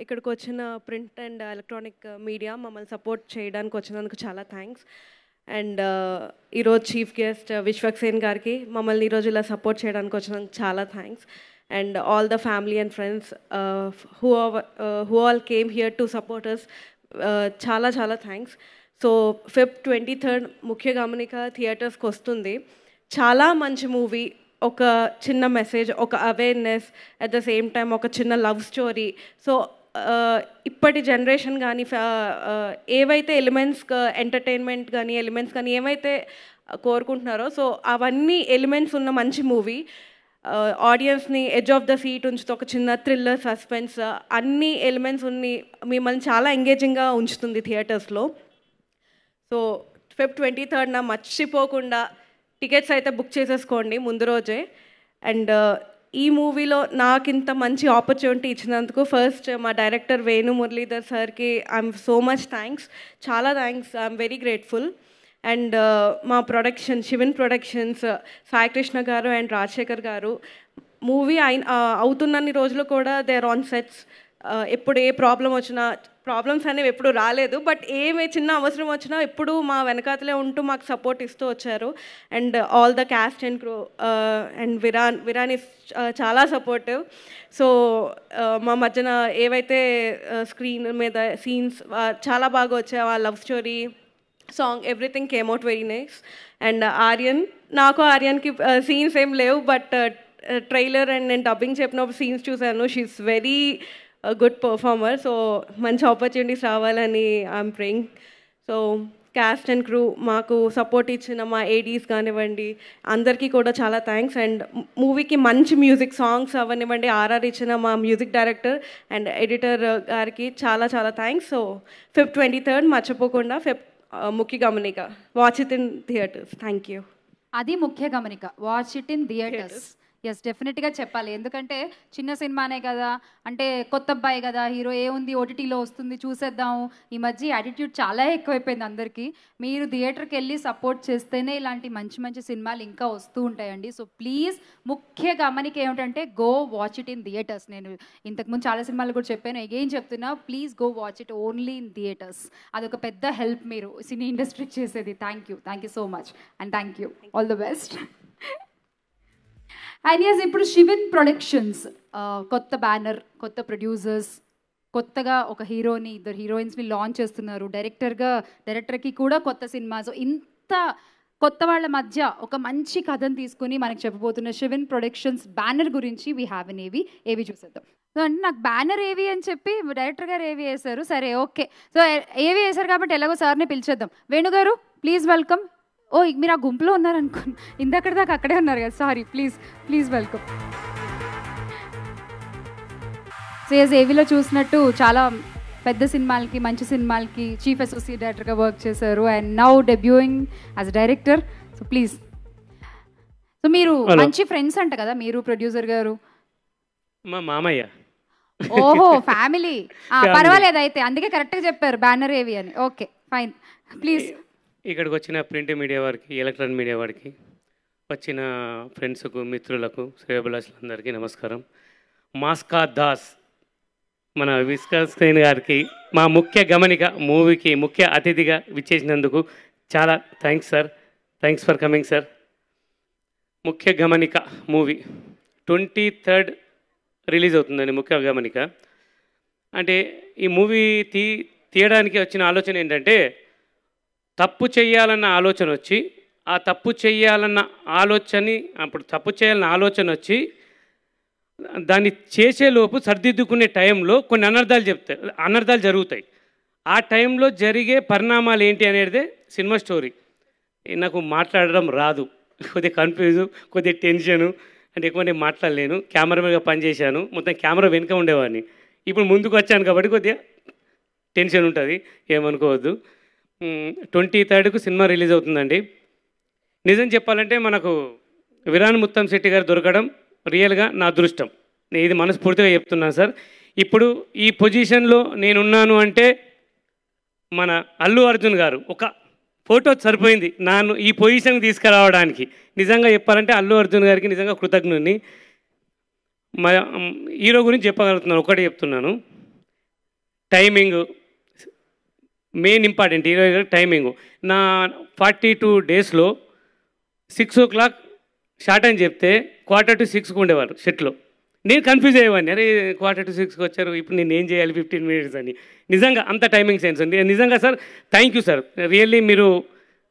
ఇక్కడికి వచ్చిన ప్రింట్ అండ్ ఎలక్ట్రానిక్ మీడియా మమ్మల్ని సపోర్ట్ చేయడానికి వచ్చినందుకు చాలా థ్యాంక్స్. అండ్ ఈరోజు చీఫ్ గెస్ట్ విశ్వక్సేన్ గారికి మమ్మల్ని ఈరోజు ఇలా సపోర్ట్ చేయడానికి వచ్చినందుకు చాలా thanks. And all the family and friends who all came here to support us, చాలా thanks. So Feb 23rd Mukhya గమనిక థియేటర్స్కి వస్తుంది. చాలా మంచి మూవీ, ఒక చిన్న మెసేజ్, ఒక awareness, at the same time ఒక చిన్న లవ్ స్టోరీ. సో ఇప్పటి జనరేషన్ కానీ ఏవైతే ఎలిమెంట్స్, ఎంటర్టైన్మెంట్ కానీ ఎలిమెంట్స్ కానీ ఏవైతే కోరుకుంటున్నారో, సో అవన్నీ ఎలిమెంట్స్ ఉన్న మంచి మూవీ. ఆడియన్స్ని ఎడ్జ్ ఆఫ్ ద సీట్ ఉంచుతూ ఒక చిన్న థ్రిల్లర్, సస్పెన్స్, అన్ని ఎలిమెంట్స్ ఉన్ని మిమ్మల్ని చాలా ఎంగేజింగ్గా ఉంచుతుంది థియేటర్స్లో. సో Feb 23rd మర్చిపోకుండా టికెట్స్ అయితే బుక్ చేసేసుకోండి ముందు రోజే. అండ్ ఈ మూవీలో నాకు ఇంత మంచి ఆపర్చునిటీ ఇచ్చినందుకు ఫస్ట్ మా డైరెక్టర్ వేణు మురళీధర్ సార్కి ఐఎమ్ సో మచ్ థ్యాంక్స్, చాలా thanks, I'm very grateful. And మా ప్రొడక్షన్ శివన్ ప్రొడక్షన్స్, సాయి కృష్ణ గారు అండ్ రాజశేఖర్ గారు, మూవీ అవుతున్నన్ని రోజులు కూడా దే ఆర్ ఆన్ సెట్స్. ఎప్పుడు ఏ ప్రాబ్లం వచ్చినా, ప్రాబ్లమ్స్ అనేవి ఎప్పుడు రాలేదు, బట్ ఏమే చిన్న అవసరం వచ్చినా ఎప్పుడు మా వెనకాతలే ఉంటూ మాకు సపోర్ట్ ఇస్తూ వచ్చారు. And all the cast and crew and Virar is చాలా సపోర్టివ్. సో మా మధ్యన ఏవైతే స్క్రీన్ మీద సీన్స్ చాలా బాగా వచ్చాయి, ఆ love story, song, everything came out very nice. And ఆర్యన్కి సీన్స్ ఏం లేవు, బట్ ట్రైలర్ అండ్ నేను డబ్బింగ్ చెప్పినప్పుడు సీన్స్ చూశాను. She is very good performer. So మంచి ఆపర్చునిటీస్ రావాలని I'm praying. So cast and crew, మాకు సపోర్ట్ ఇచ్చిన మా ఏడీస్ కానివ్వండి, అందరికీ కూడా చాలా థ్యాంక్స్. అండ్ మూవీకి మంచి మ్యూజిక్ సాంగ్స్ అవనివ్వండి, ఆర్ఆర్ ఇచ్చిన మా మ్యూజిక్ డైరెక్టర్ అండ్ ఎడిటర్ గారికి చాలా చాలా థ్యాంక్స్. సో Feb 23rd మర్చిపోకుండా ముఖ్య గమనిక, watch it in theatres. Thank you. అది ముఖ్య గమనిక, watch it in theatres. Yes, డెఫినెట్గా చెప్పాలి. ఎందుకంటే చిన్న సినిమానే కదా, అంటే కొత్త అబ్బాయి కదా, హీరో ఏముంది ఓటీటీలో వస్తుంది చూసేద్దాము. ఈ మధ్య యాటిట్యూడ్ చాలా ఎక్కువైపోయింది అందరికీ. మీరు థియేటర్కి వెళ్ళి సపోర్ట్ చేస్తేనే ఇలాంటి మంచి మంచి సినిమాలు ఇంకా వస్తూ ఉంటాయండి. సో ప్లీజ్, ముఖ్య గమనిక ఏమిటంటే go watch it in theatres. నేను ఇంతకుముందు చాలా సినిమాలు కూడా చెప్పాను, అగైన్ చెప్తున్నా, please go watch it only in theatres. అదొక పెద్ద హెల్ప్ మీరు సినీ ఇండస్ట్రీకి చేసేది. Thank you so much and thank you. All the best. And yes, ఇప్పుడు శివన్ ప్రొడక్షన్స్ కొత్త బ్యానర్, కొత్త ప్రొడ్యూసర్స్, కొత్తగా ఒక హీరోని, ఇద్దరు హీరోయిన్స్ని లాంచ్ చేస్తున్నారు. డైరెక్టర్కి కూడా కొత్త సినిమా. సో ఇంత కొత్త వాళ్ళ మధ్య ఒక మంచి కథను తీసుకుని మనకు చెప్పబోతున్న శివన్ ప్రొడక్షన్స్ బ్యానర్ గురించి వీ హ్యావ్ ఎన్ ఏవి చూసేద్దాం. సో అంటే నాకు బ్యానర్ ఏవి అని చెప్పి డైరెక్టర్ గారు ఏవి వేశారు. సరే, ఓకే. సో ఏవి వేశారు కాబట్టి ఎలాగో సార్ని పిలిచేద్దాం. వేణుగారు, ప్లీజ్ వెల్కమ్. ఓ, మీరు ఆ గుంపులో ఉన్నారనుకోండి, ఇందక్కడి దాకా అక్కడే ఉన్నారు కదా, సారీ. Please welcome. సిఎస్ ఏవిలో చూసినట్టు చాలా పెద్ద సినిమాలకి, మంచి సినిమాలకి చీఫ్ అసోసియేట్ డైరెక్టర్గా వర్క్ చేశారు and now debuting as director. So please. So మీరు మంచి ఫ్రెండ్స్ అంట కదా, మీరు ప్రొడ్యూసర్ గారు? మా మామయ్య. ఓహో, ఫ్యామిలీ. పర్వాలేదు అయితే, అందుకే కరెక్ట్గా చెప్పారు బ్యానర్ ఏవి అని. Okay, fine. ప్లీజ్. ఇక్కడికి వచ్చిన ప్రింట్ మీడియా వారికి, ఎలక్ట్రానిక్ మీడియా వారికి, వచ్చిన ఫ్రెండ్స్కు, మిత్రులకు, శ్రేయోభిలాషులందరికీ నమస్కారం. మాస్కా దాస్ మన విశ్వక్సేన్ గారికి మా ముఖ్య గమనిక మూవీకి ముఖ్య అతిథిగా విచ్చేసినందుకు చాలా thanks sir. Thanks for coming sir. ముఖ్య గమనిక మూవీ 23rd రిలీజ్ అవుతుందండి. ముఖ్య గమనిక అంటే ఈ మూవీ తీయడానికి వచ్చిన ఆలోచన ఏంటంటే, తప్పు చేయాలన్న ఆలోచన వచ్చి, ఆ తప్పు చేయాలన్న ఆలోచన వచ్చి దాన్ని చేసేలోపు సర్దిద్దుకునే టైంలో కొన్ని అనర్థాలు జరుగుతాయి. ఆ టైంలో జరిగే పరిణామాలు ఏంటి అనేది సినిమా స్టోరీ. నాకు మాట్లాడడం రాదు, కొద్దిగా కన్ఫ్యూజు, కొద్దిగా టెన్షను, అంటే ఎక్కువ నేను మాట్లాడలేను. కెమెరామెన్గా పనిచేశాను, మొత్తం కెమెరా వెనుక ఉండేవాడిని. ఇప్పుడు ముందుకు వచ్చాను కాబట్టి కొద్దిగా టెన్షన్ ఉంటుంది, ఏమనుకోవద్దు. 23rd సినిమా రిలీజ్ అవుతుందండి. నిజం చెప్పాలంటే మనకు విరాన్ ముత్తం శెట్టి గారు దొరకడం రియల్గా నా అదృష్టం. నేను ఇది మనస్ఫూర్తిగా చెప్తున్నాను సార్. ఇప్పుడు ఈ పొజిషన్లో నేనున్నాను అంటే మన అల్లు అర్జున్ గారు ఒక ఫోటో సరిపోయింది నన్ను ఈ పొజిషన్కి తీసుకురావడానికి. నిజంగా చెప్పాలంటే అల్లు అర్జున్ గారికి నిజంగా కృతజ్ఞుని. మా హీరో గురించి చెప్పగలుగుతున్నాను, ఒకటే చెప్తున్నాను. Timing main important. హీరో గారి టైమింగ్. నా 42 డేస్లో 6 o'clock షార్ట్ అని చెప్తే 5:45 ఉండేవారు సెట్లో. నేను కన్ఫ్యూజ్ అయ్యేవాడిని, అరే 5:45 వచ్చారు, ఇప్పుడు నేను ఏం చేయాలి 15 minutes అని. నిజంగా అంత టైమింగ్ సెన్స్ ఉంది. నిజంగా sir thank you sir. Really మీరు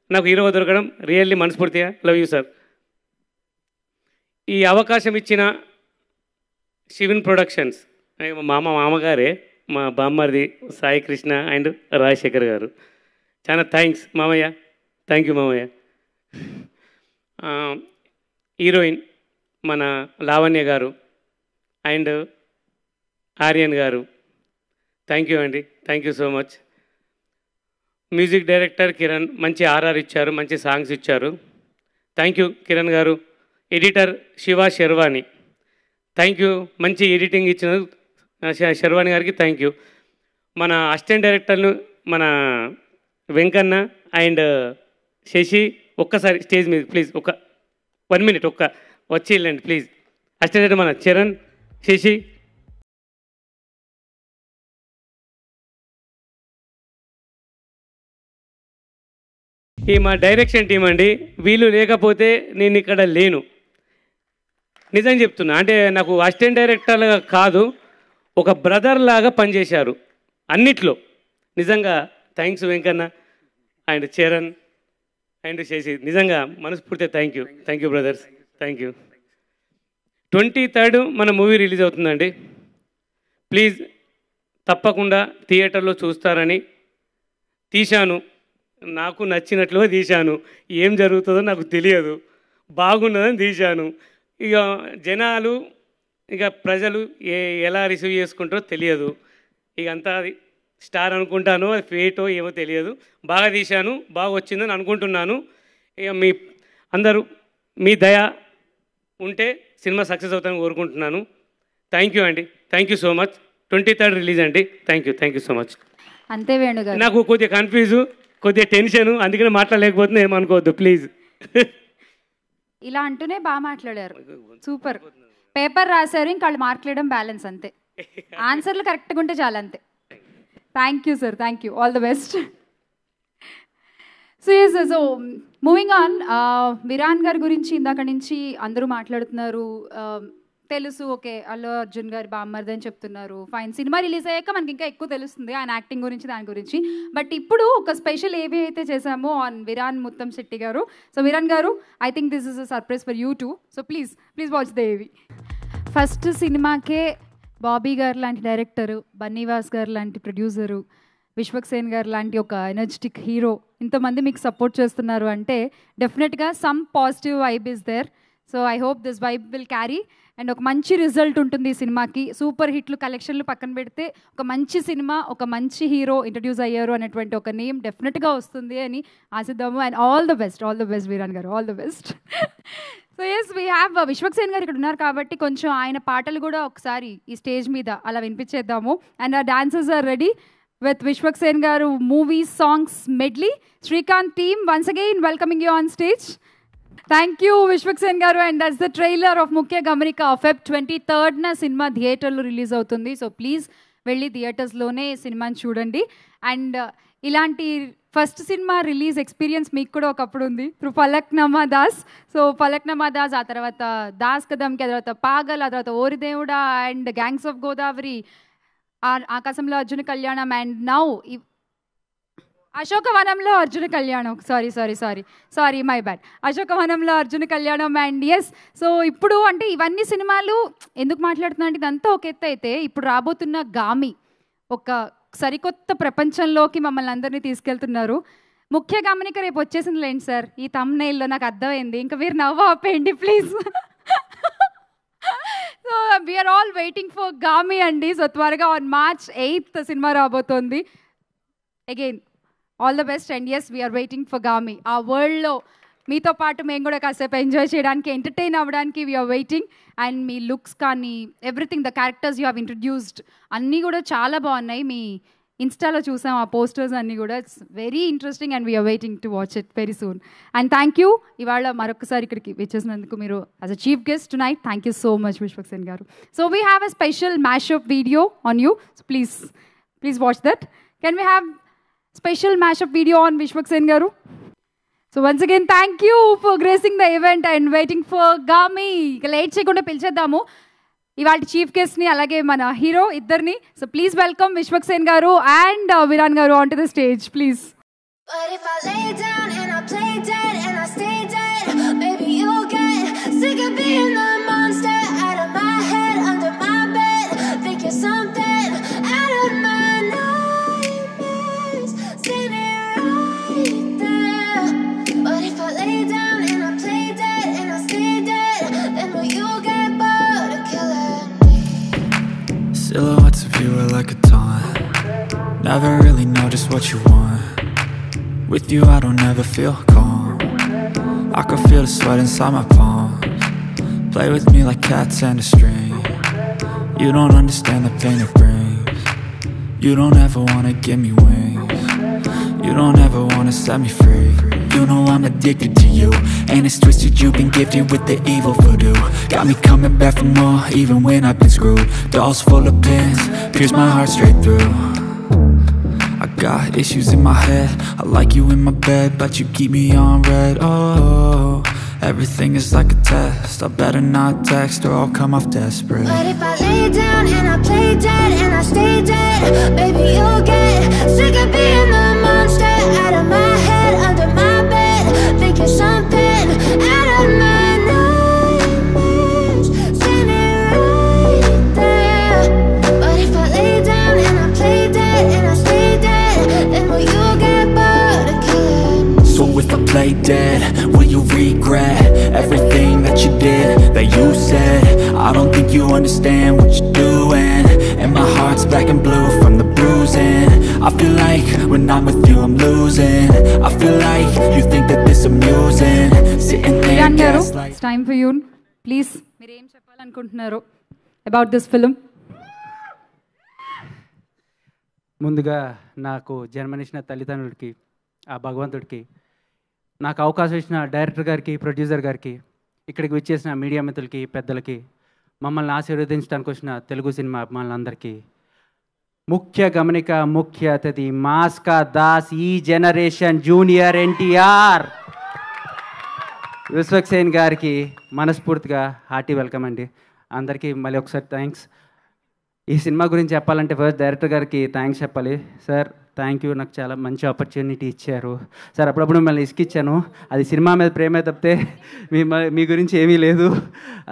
నాకు హీరోగా దొరకడం రియల్లీ మనస్ఫూర్తిగా లవ్ యూ సార్. ఈ అవకాశం ఇచ్చిన శివన్ ప్రొడక్షన్స్ మామగారే, మా బామ్మర్ది సాయి కృష్ణ అండ్ రాజశేఖర్ గారు, చాలా థ్యాంక్స్ మామయ్య. థ్యాంక్ యూ మామయ్య. హీరోయిన్ మన లావణ్య గారు అండ్ ఆర్యన్ గారు, థ్యాంక్ యూ అండి, thank you so much. Music director Kiran మంచి ఆర్ఆర్ ఇచ్చారు, మంచి సాంగ్స్ ఇచ్చారు. Thank you Kiran garu. Editor Shiva Sharvani, thank you, మంచి ఎడిటింగ్ ఇచ్చిన శర్వాణి గారికి థ్యాంక్ యూ. మన అసిస్టెంట్ డైరెక్టర్లు మన వెంకన్న అండ్ శశి, ఒక్కసారి స్టేజ్ మీద ప్లీజ్, 1 minute వచ్చి వెళ్ళండి ప్లీజ్. అసిస్టెంట్ డైరెక్టర్ మన చరణ్, శశి. ఈ మా డైరెక్షన్ టీం అండి, వీళ్ళు లేకపోతే నేను ఇక్కడ లేను. నిజం చెప్తున్నా, అంటే నాకు అసిస్టెంట్ డైరెక్టర్గా కాదు, ఒక బ్రదర్ లాగా పనిచేశారు అన్నిట్లో. నిజంగా thanks Venkanna and Charan and Shashi, నిజంగా మనస్ఫూర్తిగా thank you brothers, thank you. 23rd మన మూవీ రిలీజ్ అవుతుందండి. ప్లీజ్ తప్పకుండా థియేటర్లో చూస్తారని తీశాను. నాకు నచ్చినట్లుగా తీశాను. ఏం జరుగుతుందో నాకు తెలియదు, బాగున్నదని తీశాను. ఇక జనాలు ఇక ప్రజలు ఎలా రిసీవ్ చేసుకుంటారో తెలియదు. ఇక అంతా అది స్టార్ అనుకుంటాను, అది ఫేటో ఏమో తెలియదు. బాగా తీశాను, బాగా వచ్చిందని అనుకుంటున్నాను. ఇక మీ అందరూ మీ దయ ఉంటే సినిమా సక్సెస్ అవుతానని కోరుకుంటున్నాను. థ్యాంక్ యూ అండి, thank you so much. 23rd release అండి. Thank you so much. అంతే వేణుగారు, నాకు కొద్దిగా కన్ఫ్యూజు, కొద్దిగా టెన్షను, అందుకనే మాట్లాడలేకపోతున్నా, ఏమనుకోవద్దు ప్లీజ్. ఇలా అంటూనే బాగా మాట్లాడారు, సూపర్. పేపర్ రాశారు, ఇంకా వాళ్ళు మార్కులేయడం బ్యాలెన్స్, అంతే. ఆన్సర్లు కరెక్ట్గా ఉంటే చాలు, అంతే. Thank you sir, thank you, all the best. So moving on, Viran గారి గురించి ఇందాక నుంచి అందరూ మాట్లాడుతున్నారు. తెలుసు, ఓకే, అల్లు అర్జున్ గారి బామ్మర్ది అని చెప్తున్నారు. ఫైన్, సినిమా రిలీజ్ అయ్యాక మనకి ఇంకా ఎక్కువ తెలుస్తుంది ఆయన యాక్టింగ్ గురించి, దాని గురించి. బట్ ఇప్పుడు ఒక స్పెషల్ ఏవి అయితే చేశామో ఆన్ విరాన్ ముత్తంశెట్టి గారు. సో విరాన్ గారు, I think this is a surprise for you two. So please watch the ఏవి. ఫస్ట్ సినిమాకే బాబీ గారు లాంటి డైరెక్టరు, బన్నీవాస్ గారు లాంటి ప్రొడ్యూసరు, విశ్వక్సేన్ గారు లాంటి ఒక ఎనర్జెటిక్ హీరో ఇంతమంది మీకు సపోర్ట్ చేస్తున్నారు అంటే డెఫినెట్గా some positive vibe is there. So I hope this vibe will carry and ఒక మంచి రిజల్ట్ ఉంటుంది ఈ సినిమాకి. సూపర్ హిట్లు, కలెక్షన్లు పక్కన పెడితే ఒక మంచి సినిమా, ఒక మంచి హీరో ఇంట్రడ్యూస్ అయ్యారు అనేటువంటి ఒక నేమ్ డెఫినెట్గా వస్తుంది అని ఆశిద్దాము. And all the best Veeran గారు, all the best. So yes, we have Vishwaksen గారు ఇక్కడ ఉన్నారు కాబట్టి కొంచెం ఆయన పాటలు కూడా ఒకసారి ఈ స్టేజ్ మీద అలా వినిపించేద్దాము. అండ్ ఆ dancers are ready with Vishwaksen గారు movies songs medley. Srikanth team once again welcoming you on stage. Thank you Vishwaksen గారు. And that's the trailer of Mukhya Gamanika. Feb 23rd సినిమా థియేటర్లో రిలీజ్ అవుతుంది. సో ప్లీజ్ వెళ్ళి థియేటర్స్లోనే సినిమాని చూడండి. అండ్ ఇలాంటి ఫస్ట్ సినిమా రిలీజ్ ఎక్స్పీరియన్స్ మీకు కూడా ఒకప్పుడు ఉంది త్రూ ఫలక్నామా దాస్. సో ఫలక్నామా దాస్, ఆ తర్వాత దాస్ కదమ్కి, ఆ తర్వాత పాగల్, ఆ తర్వాత Oridevuda and gangs of Godavari, ఆకాశంలో అర్జున కళ్యాణం, అండ్ నౌ అశోకవనంలో Arjuna Kalyanam. Sorry my bad, అశోకవనంలో Arjuna Kalyanam. And yes, so ఇప్పుడు అంటే ఇవన్నీ సినిమాలు ఎందుకు మాట్లాడుతున్నా అంటే ఇదంతా ఒక ఎత్తు అయితే, ఇప్పుడు రాబోతున్న గామి ఒక సరికొత్త ప్రపంచంలోకి మమ్మల్ని అందరినీ తీసుకెళ్తున్నారు. ముఖ్య గమనిక రేపు వచ్చేసింది లేండి సార్, ఈ థంబ్నెయిల్లో నాకు అర్థమైంది. ఇంకా మీరు నవ్వు ఆపేయండి please. So we are all waiting for Gaami అండి. సో త్వరగా ఆన్ March 8th సినిమా రాబోతోంది. Again all the best. And yes, we are waiting for Gaami. ఆ వరల్డ్లో మీతో పాటు మేము కూడా కాసేపు ఎంజాయ్ చేయడానికి, ఎంటర్టైన్ అవ్వడానికి వీఆర్ వెయిటింగ్. అండ్ మీ లుక్స్ కానీ everything, the characters you have introduced అన్నీ కూడా చాలా బాగున్నాయి. మీ ఇన్స్టాలో చూసాం ఆ పోస్టర్స్ అన్నీ కూడా. It's very interesting and we are waiting to watch it very soon. And thank you ఇవాళ మరొకసారి ఇక్కడికి వచ్చేసినందుకు, మీరు as a chief guest tonight. Thank you so much Vishwaksen గారు. So we have a special mashup video on you. So please watch that. Can we have special mashup video on Vishwaksen garu? So once again, thank you for gracing the event and waiting for Gami. Late cheyakunda pilchedamu ivalti chief guest ni alage mana hero iddarni. So please welcome Vishwaksen garu and Viran garu onto the stage, please. But if I lay down and I play dead and I stay dead, maybe you'll get sick of being the monster out of my head, under my bed. Think you're something out of my but if I lay down and I play dead and I stay dead, then will you get bored of killing me? Silhouettes of you are like a taunt. Never really know just what you want. With you I don't ever feel calm. I can feel the sweat inside my palms. Play with me like cats and a string. You don't understand the pain it brings. You don't ever wanna give me wings. You don't ever wanna set me free. You know I'm addicted to you, and it's twisted, you've been gifted with the evil voodoo. Got me coming back for more, even when I've been screwed. Dolls full of pins, pierce my heart straight through. I got issues in my head, I like you in my bed, but you keep me on red. Oh, everything is like a test, I better not text or I'll come off desperate. But if I lay down and I play dead and I stay dead, baby you'll get sick of being the monster out of my head, under my bed. Think you're something out of my nightmares, standing right there. But if I lay down and I play dead and I stay dead, then will you get bored of killing play dead? Will you regret everything that you did, that you said? I don't think you understand what you're doing, and my heart's black and blue from the bruising. I feel like when I'm with you I'm losing. I feel like you think that this amusing, sitting there gaslight. It's time for you. Please, మీరు ఏం చెప్పాలనుకుంటున్నారు about this film? ముందుగా నాకు జన్మనిచ్చిన తల్లిదండ్రులకి, ఆ భగవంతుడికి, నాకు అవకాశం ఇచ్చిన డైరెక్టర్ గారికి, ప్రొడ్యూసర్ గారికి, ఇక్కడికి విచ్చేసిన మీడియా మిత్రులకి, పెద్దలకి, మమ్మల్ని ఆశీర్వదించడానికి వచ్చిన తెలుగు సినిమా అభిమానులందరికీ, ముఖ్య గమనిక, ముఖ్య అతిథి, మాస్కా దాస్, ఈ జనరేషన్ జూనియర్ ఎన్టీఆర్ విశ్వక్సేన్ గారికి మనస్ఫూర్తిగా హార్టీ వెల్కమ్ అండి. అందరికీ మళ్ళీ ఒకసారి థ్యాంక్స్. ఈ సినిమా గురించి చెప్పాలంటే ఫస్ట్ డైరెక్టర్ గారికి థ్యాంక్స్ చెప్పాలి. సార్ థ్యాంక్ యూ, నాకు చాలా మంచి ఆపర్చునిటీ ఇచ్చారు సార్. అప్పుడప్పుడు మిమ్మల్ని ఇసుకిచ్చాను, అది సినిమా మీద ప్రేమే తప్పితే మీ గురించి ఏమీ లేదు.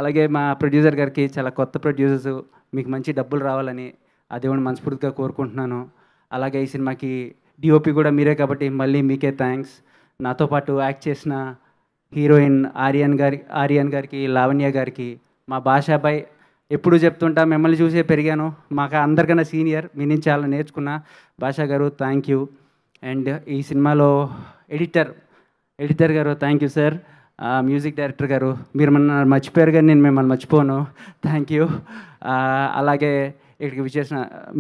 అలాగే మా ప్రొడ్యూసర్ గారికి, చాలా కొత్త ప్రొడ్యూసర్స్, మీకు మంచి డబ్బులు రావాలని ఆ దేవుని మనస్ఫూర్తిగా కోరుకుంటున్నాను. అలాగే ఈ సినిమాకి డిఓపి కూడా మీరే కాబట్టి మళ్ళీ మీకే థ్యాంక్స్. నాతో పాటు యాక్ట్ చేసిన హీరోయిన్ ఆర్యన్ గారికి, లావణ్య గారికి, మా భాషాబాయ్, ఎప్పుడు చెప్తుంటా మిమ్మల్ని చూసే పెరిగాను, మాకు అందరికన్నా సీనియర్, మీ నుంచి చాలా నేర్చుకున్నా. భాషా గారు థ్యాంక్ యూ. అండ్ ఈ సినిమాలో ఎడిటర్ గారు thank you sir. Music director గారు, మీరు మన మర్చిపోయారు కానీ నేను మిమ్మల్ని మర్చిపోను, థ్యాంక్ యూ. అలాగే ఇక్కడికి విచ్చేసిన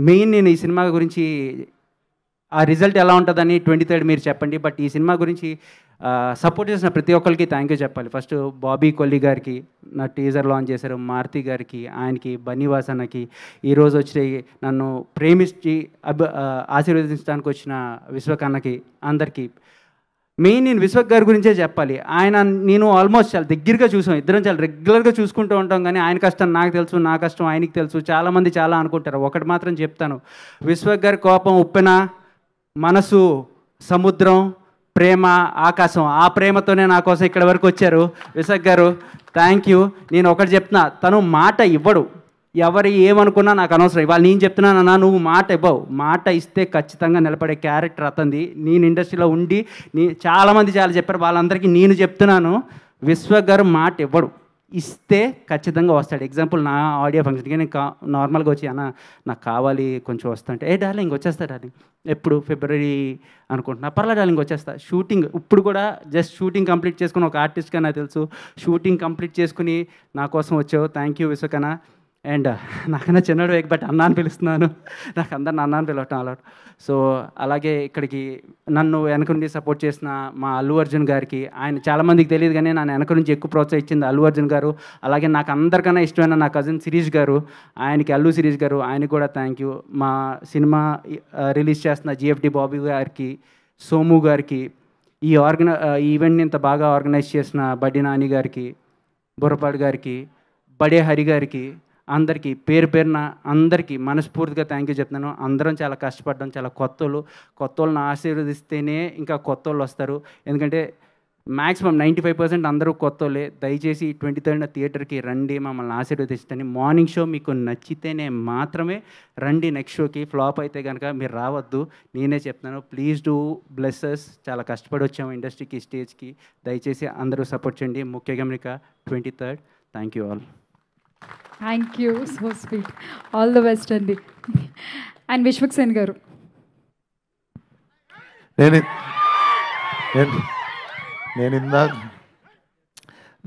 మెయిన్, నేను ఈ సినిమా గురించి ఆ రిజల్ట్ ఎలా ఉంటుందని 23rd మీరు చెప్పండి. బట్ ఈ సినిమా గురించి సపోర్ట్ చేసిన ప్రతి ఒక్కరికి థ్యాంక్ యూ చెప్పాలి. ఫస్ట్ బాబీ కొల్లి గారికి, నా టీజర్ లాంచ్ చేశారు, మారుతి గారికి, ఆయనకి, బన్నీవాస్ అన్నకి, ఈరోజు వచ్చి నన్ను ప్రేమించి ఆశీర్వదించడానికి వచ్చిన విశ్వక్ అన్నకి, అందరికీ. మెయిన్ నేను విశ్వక్ గారి గురించే చెప్పాలి. నేను ఆల్మోస్ట్ చాలా దగ్గరగా చూసాం, ఇద్దరం చాలా రెగ్యులర్గా చూసుకుంటూ ఉంటాం. కానీ ఆయన కష్టం నాకు తెలుసు, నా కష్టం ఆయనకి తెలుసు. చాలామంది చాలా అనుకుంటారు. ఒకటి మాత్రం చెప్తాను, విశ్వక్ గారి కోపం ఉప్పెన, మనసు సముద్రం, ప్రేమ ఆకాశం. ఆ ప్రేమతోనే నా కోసం ఇక్కడ వరకు వచ్చారు విశ్వక్ గారు, థ్యాంక్ యూ. నేను ఒకటి చెప్తున్నా, తను మాట ఇవ్వడు, ఎవరు ఏమనుకున్నా నాకు అనవసరం. ఇవాళ నేను చెప్తున్నానన్నా, నువ్వు మాట ఇవ్వవు, మాట ఇస్తే ఖచ్చితంగా నిలబడే క్యారెక్టర్ అతంది. నేను ఇండస్ట్రీలో ఉండి చాలామంది చాలా చెప్పారు, వాళ్ళందరికీ నేను చెప్తున్నాను, విశ్వక్ గారు మాట ఇవ్వడు, ఇస్తే ఖచ్చితంగా వస్తాడు. ఎగ్జాంపుల్, నా ఆడియో ఫంక్షన్కి నేను నార్మల్గా వచ్చి, అన్న నాకు కావాలి కొంచెం వస్తుంటే, ఏ డార్లింగ్ వచ్చేస్తా డార్లింగ్, ఎప్పుడు ఫిబ్రవరి అనుకుంటున్నా, పర్లేదు డార్లింగ్ వచ్చేస్తా. షూటింగ్ ఇప్పుడు కూడా జస్ట్ షూటింగ్ కంప్లీట్ చేసుకుని, ఒక ఆర్టిస్ట్గా నాకు తెలుసు, షూటింగ్ కంప్లీట్ చేసుకుని నా కోసం వచ్చావు, థ్యాంక్ యూ విశ్వకన్నా. అండ్ నాకన్నా చిన్నడు, బట్ అన్న అని పిలుస్తున్నాను, నాకు అందరిని అన్న అని పిలవటం అలవాటు. సో అలాగే ఇక్కడికి నన్ను వెనక నుండి సపోర్ట్ చేసిన మా అల్లు అర్జున్ గారికి, ఆయన చాలామందికి తెలియదు కానీ నన్ను వెనక నుంచి ఎక్కువ ప్రోత్సహించింది అల్లు అర్జున్ గారు. అలాగే నాకు అందరికన్నా ఇష్టమైన నా కజిన్ శిరీష్ గారు, ఆయనకి, అల్లు శిరీష్ గారు, ఆయనకి కూడా థ్యాంక్ యూ. మా సినిమా రిలీజ్ చేస్తున్న జిఎఫ్డి బాబీ గారికి, సోము గారికి, ఈ ఈవెంట్ని ఇంత బాగా ఆర్గనైజ్ చేసిన బడ్డి నాని గారికి, బుర్రపాడు గారికి, బడే హరి గారికి, అందరికీ పేరు పేరున అందరికీ మనస్ఫూర్తిగా థ్యాంక్ యూ చెప్తున్నాను. అందరం చాలా కష్టపడ్డాం, చాలా కొత్త వాళ్ళని ఆశీర్వదిస్తేనే ఇంకా కొత్త వాళ్ళు వస్తారు. ఎందుకంటే మ్యాక్సిమం 95% అందరూ కొత్త వాళ్ళే. దయచేసి 23rd థియేటర్కి రండి, మమ్మల్ని ఆశీర్వదిస్తని. మార్నింగ్ షో మీకు నచ్చితేనే మాత్రమే రండి, నెక్స్ట్ షోకి. ఫ్లాప్ అయితే కనుక మీరు రావద్దు, నేనే చెప్తున్నాను. Please do blesses. చాలా కష్టపడి వచ్చాము ఇండస్ట్రీకి, స్టేజ్కి. దయచేసి అందరూ సపోర్ట్ చేయండి. ముఖ్య గమనిక 23rd. Thank you all. Thank you, so sweet, all the best అండి. అండ్ విశ్వక్సేన్ గారు,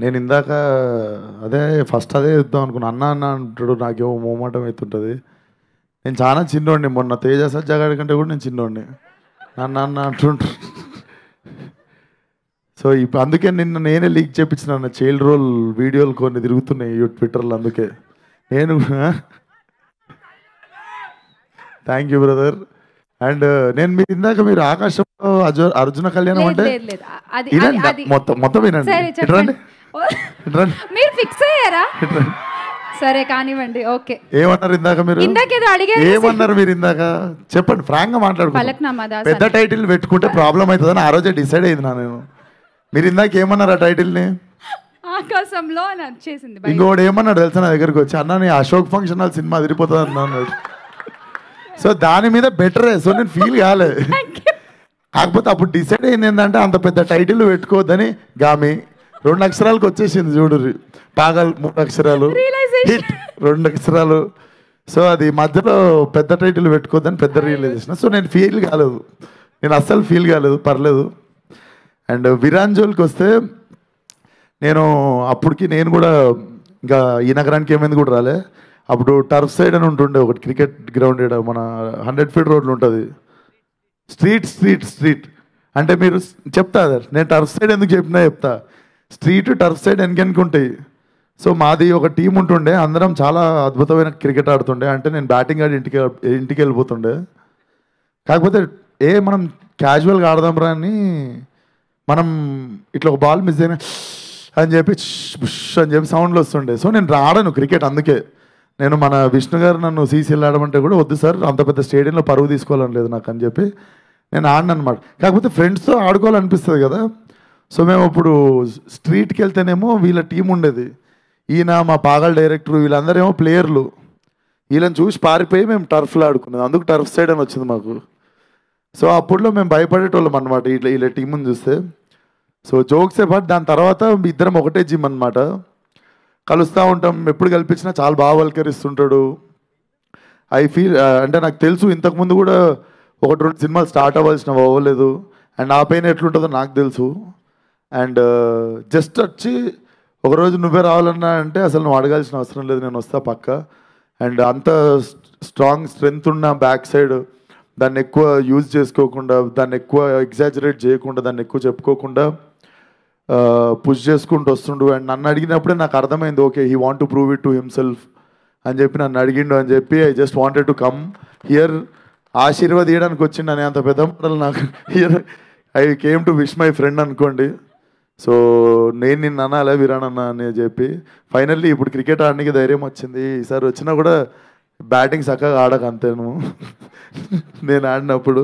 నేను ఇందాక అదే ఫస్ట్ అదే చెప్తాం అనుకున్నా. అన్న అంటాడు, నాకేమో మోమాటం అవుతుంటుంది. నేను చాలా చిన్నోడిని, మొన్న తేజ సజ్జగాడి కంటే కూడా నేను చిన్నోడిని, అన్న అంటుంటారు. సో ఇప్పుడు అందుకే నిన్న నేనే లీక్ చేయించిన చైల్డ్ రోల్ వీడియోలు కొన్ని తిరుగుతున్నాయి ట్విట్టర్లో. అందుకే నేను థ్యాంక్ యూ బ్రదర్. అండ్ నేను మీరు ఇందాక మీరు ఆకాశంలో అర్జున కళ్యాణం అంటే మొత్తం వినండి. మీరు ఫిక్స్ అయ్యారా? సరే కానివ్వండి, ఓకే. ఏమన్నారు ఇందాక మీరు? ఏమన్నారు మీరు ఇందాక? చెప్పండి, ఫ్రాంక్ గా మాట్లాడుకుంటాం. పెద్ద టైటిల్ పెట్టుకుంటే ప్రాబ్లం అవుతుందని ఆ రోజే డిసైడ్ అయింది నేను. మీరు ఇందాక ఏమన్నారు ఆ టైటిల్ని? ఆకాశంలో నచ్చేసింది. ఇంకోటి ఏమన్నాడు తెలుసా నా దగ్గరికి వచ్చి, అన్న నీ అశోక్ ఫంక్షన్ హాల్ సినిమా అదిరిపోతుంది అన్నాడు. సో దాని మీద బెటరే. సో నేను ఫీల్ కాలేదు. కాకపోతే అప్పుడు డిసైడ్ అయింది ఏంటంటే అంత పెద్ద టైటిల్ పెట్టుకోవద్దని గామి 2 అక్షరాలకు వచ్చేసింది చూడు. పాగల్ 3 అక్షరాలు, హిట్ 2 అక్షరాలు. సో అది మధ్యలో పెద్ద టైటిల్ పెట్టుకోవద్దని పెద్ద రియలైజేషన్. సో నేను ఫీల్ కాలేదు, నేను అస్సలు ఫీల్ కాలేదు, పర్లేదు. అండ్ విరాంజోల్కి వస్తే అప్పటికి నేను కూడా ఇంకా ఈ నగరానికి ఏమైంది కూడా రాలే. అప్పుడు టర్ఫ్ సైడ్ అని ఉంటుండే ఒకటి క్రికెట్ గ్రౌండ్, మన 100 feet రోడ్లు ఉంటుంది. స్ట్రీట్ అంటే మీరు చెప్తా నేను టర్ఫ్ సైడ్ ఎందుకు చెప్పినా చెప్తా. స్ట్రీట్ టర్ఫ్ సైడ్ వెనకెనుకుంటాయి. సో మాది ఒక టీం ఉంటుండే, అందరం చాలా అద్భుతమైన క్రికెట్ ఆడుతుండే. అంటే నేను బ్యాటింగ్ ఆడి ఇంటికి వెళ్ళిపోతుండే. కాకపోతే మనం క్యాజువల్గా ఆడదాం రా అని మనం ఇట్లా ఒక బాల్ మిస్ అయినా అని చెప్పి బుష్ అని చెప్పి సౌండ్లు వస్తుండే. సో నేను ఆడను క్రికెట్. అందుకే నేను మన విష్ణు గారు నన్ను సీసీఎల్ ఆడమంటే కూడా వద్దు సార్, అంత పెద్ద స్టేడియంలో పరువు తీసుకోవాలని లేదు నాకు అని చెప్పి నేను ఆడను అనమాట. కాకపోతే ఫ్రెండ్స్తో ఆడుకోవాలనిపిస్తుంది కదా. సో మేము ఇప్పుడు స్ట్రీట్కి వెళ్తేనేమో వీళ్ళ టీం ఉండేది, ఈయన మా పాగల్ డైరెక్టర్, వీళ్ళందరేమో ప్లేయర్లు. వీళ్ళని చూసి పారిపోయి మేము టర్ఫ్లో ఆడుకున్నాం. అందుకు టర్ఫ్ సైడ్ అని వచ్చింది మాకు. సో అప్పుడులో మేము భయపడేటోళ్ళం అనమాట వీళ్ళ టీంని చూస్తే. సో జోక్సే పాటు దాని తర్వాత ఇద్దరం ఒకటే జిమ్ అనమాట, కలుస్తూ ఉంటాం. ఎప్పుడు కల్పించినా చాలా బాగా వల్కరిస్తుంటాడు. ఐ ఫీల్ అంటే నాకు తెలుసు ఇంతకుముందు కూడా 1-2 సినిమాలు స్టార్ట్ అవ్వాల్సినవి అవ్వలేదు. అండ్ ఆ పైన ఎట్లుంటుందో నాకు తెలుసు. అండ్ జస్ట్ వచ్చి ఒకరోజు నువ్వే రావాలన్నా అంటే అసలు నువ్వు అడగాల్సిన అవసరం లేదు, నేను వస్తా పక్క. అండ్ అంత స్ట్రాంగ్ స్ట్రెంగ్త్ ఉన్న బ్యాక్ సైడ్, దాన్ని ఎక్కువ యూజ్ చేసుకోకుండా, దాన్ని ఎక్కువ ఎగ్జాజరేట్ చేయకుండా, దాన్ని ఎక్కువ చెప్పుకోకుండా పుష్ చేసుకుంటూ వస్తుండు. అండ్ నన్ను అడిగినప్పుడే నాకు అర్థమైంది, okay he want to prove it to himself అని చెప్పి నన్ను అడిగిండు అని చెప్పి I just wanted to come here. ఆశీర్వాదీయడానికి వచ్చిండు అని అంత పెద్ద మాటలు నాకు here. I came to wish my friend అనుకోండి. సో నేను నిన్ను అనాలే విరానన్న అని చెప్పి ఫైనల్లీ ఇప్పుడు క్రికెట్ ఆడడానికి ధైర్యం వచ్చింది. ఈసారి వచ్చినా కూడా బ్యాటింగ్ చక్కగా ఆడక అంతేను నేను ఆడినప్పుడు.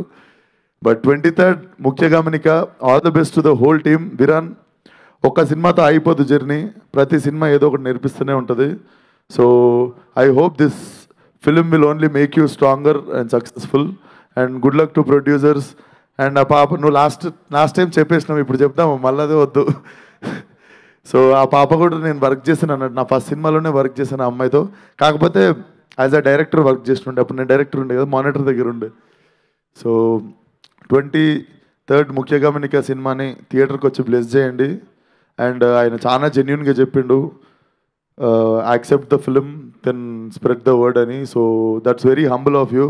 But 23rd Mukhya Gamanika, all the best to the whole team. Viran, ఒక్క సినిమాతో అయిపోదు జర్నీ, ప్రతి సినిమా ఏదో ఒకటి నేర్పిస్తూనే ఉంటుంది. So I hope this film will only make you stronger and successful. And good luck to producers. And ఆ పాప, నువ్వు లాస్ట్ టైం చెప్పేసినావు, ఇప్పుడు చెప్తాము మళ్ళీ అదే వద్దు. సో ఆ పాప కూడా నేను వర్క్ చేశాను అన్నట్టు, నా ఫస్ట్ సినిమాలోనే వర్క్ చేశాను ఆ అమ్మాయితో. కాకపోతే యాజ్ అ డైరెక్టర్ వర్క్ చేస్తుండే, అప్పుడు నేను డైరెక్టర్ ఉండే కదా, మానిటర్ దగ్గర ఉండే. సో 23rd ముఖ్య గమనిక సినిమాని థియేటర్కి వచ్చి బ్లెస్ చేయండి. అండ్ ఆయన చాలా జెన్యున్గా చెప్పిండు, accept the film then spread the word అని. So that's very humble of you.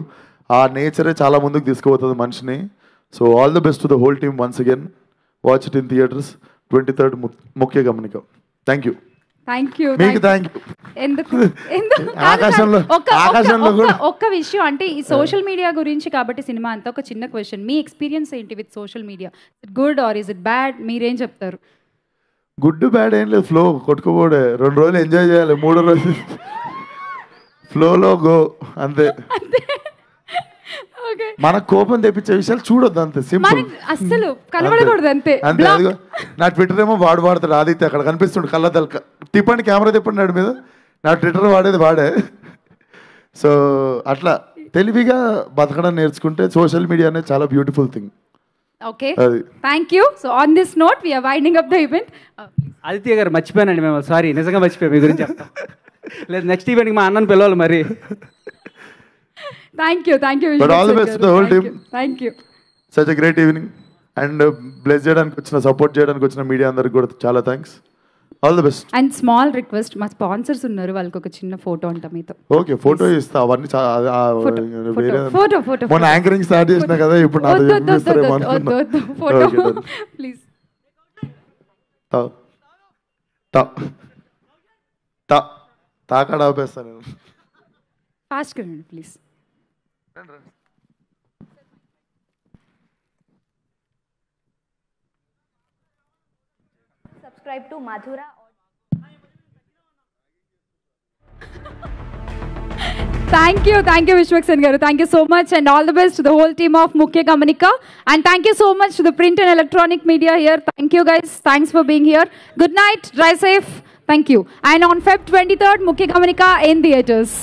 ఆ నేచరే చాలా ముందుకు తీసుకుపోతుంది మనిషిని. So all the best to the whole team once again. Watch it in theatres 23rd Mukhya Gamanika. Thank you. మీకు థ్యాంక్ యూ. ఒక్క విషయం అంటే ఈ సోషల్ మీడియా గురించి కాబట్టి సినిమా అంతా, ఒక చిన్న క్వశ్చన్, మీ ఎక్స్పీరియన్స్ ఏంటి with social media? Good or is it bad? మీరేం చెప్తారు? గుడ్ బ్యాడ్ ఏం లేదు, ఫ్లో కొట్టుకోబోడే. 2 రోజులు ఎంజాయ్ చేయాలి, 3వ రోజు ఫ్లోలో గో అంతే. మన కోపం తెప్పించే విషయాలు చూడొద్దు, అంతే సింపుల్. అస్సలు కనబడకూడదు అంతే. అదిగో నా ట్విట్టర్ ఏమో వాడతాడు ఆదిత్య, అక్కడ కనిపిస్తుండు కళ్ళ తిప్పండి, కెమెరా తిప్పండి నాడి మీద. నా ట్విట్టర్ వాడేది వాడే. సో అట్లా తెలివిగా బతకడం నేర్చుకుంటే సోషల్ మీడియా అనేది చాలా beautiful thing. Okay, thank you. So on this note we are winding up the event. Aditya garu మర్చిపోయానండి మేము, సారీ, నిజంగా మర్చిపోయాం మీ గురించి చెప్తాం. లేదు నెక్స్ట్ ఈవెంట్కి మా అన్నని పిలవాలి మరి. Thank you. But all the best to the whole team. Thank you. Such a great evening. And bless చేయడానికి వచ్చిన, సపోర్ట్ చేయడానికి వచ్చిన మీడియా అందరికి కూడా చాలా thanks. All the best. And small request, మా స్పాన్సర్స్ ఉన్నారు, వాళ్ళకి ఒక చిన్న ఫోటో అంట మీతో. ఓకే, ఫోటో ఇస్తా. అవన్నీ ఫోటో మొన్న యాంకరింగ్ స్టార్ట్ చేసినా కదా, ఇప్పుడు ఫోటో ప్లీజ్. తాకాడ ఆపేస్తా నేను. ఫాస్ట్ రండి please. Subscribe to Madhura. Thank you Vishwaksen garu. Thank you so much, and all the best to the whole team of Mukhya Gamanika. And thank you so much to the print and electronic media here. Thank you guys. Thanks for being here. Good night. Drive safe. Thank you. And on Feb 23rd, Mukhya Gamanika in theaters.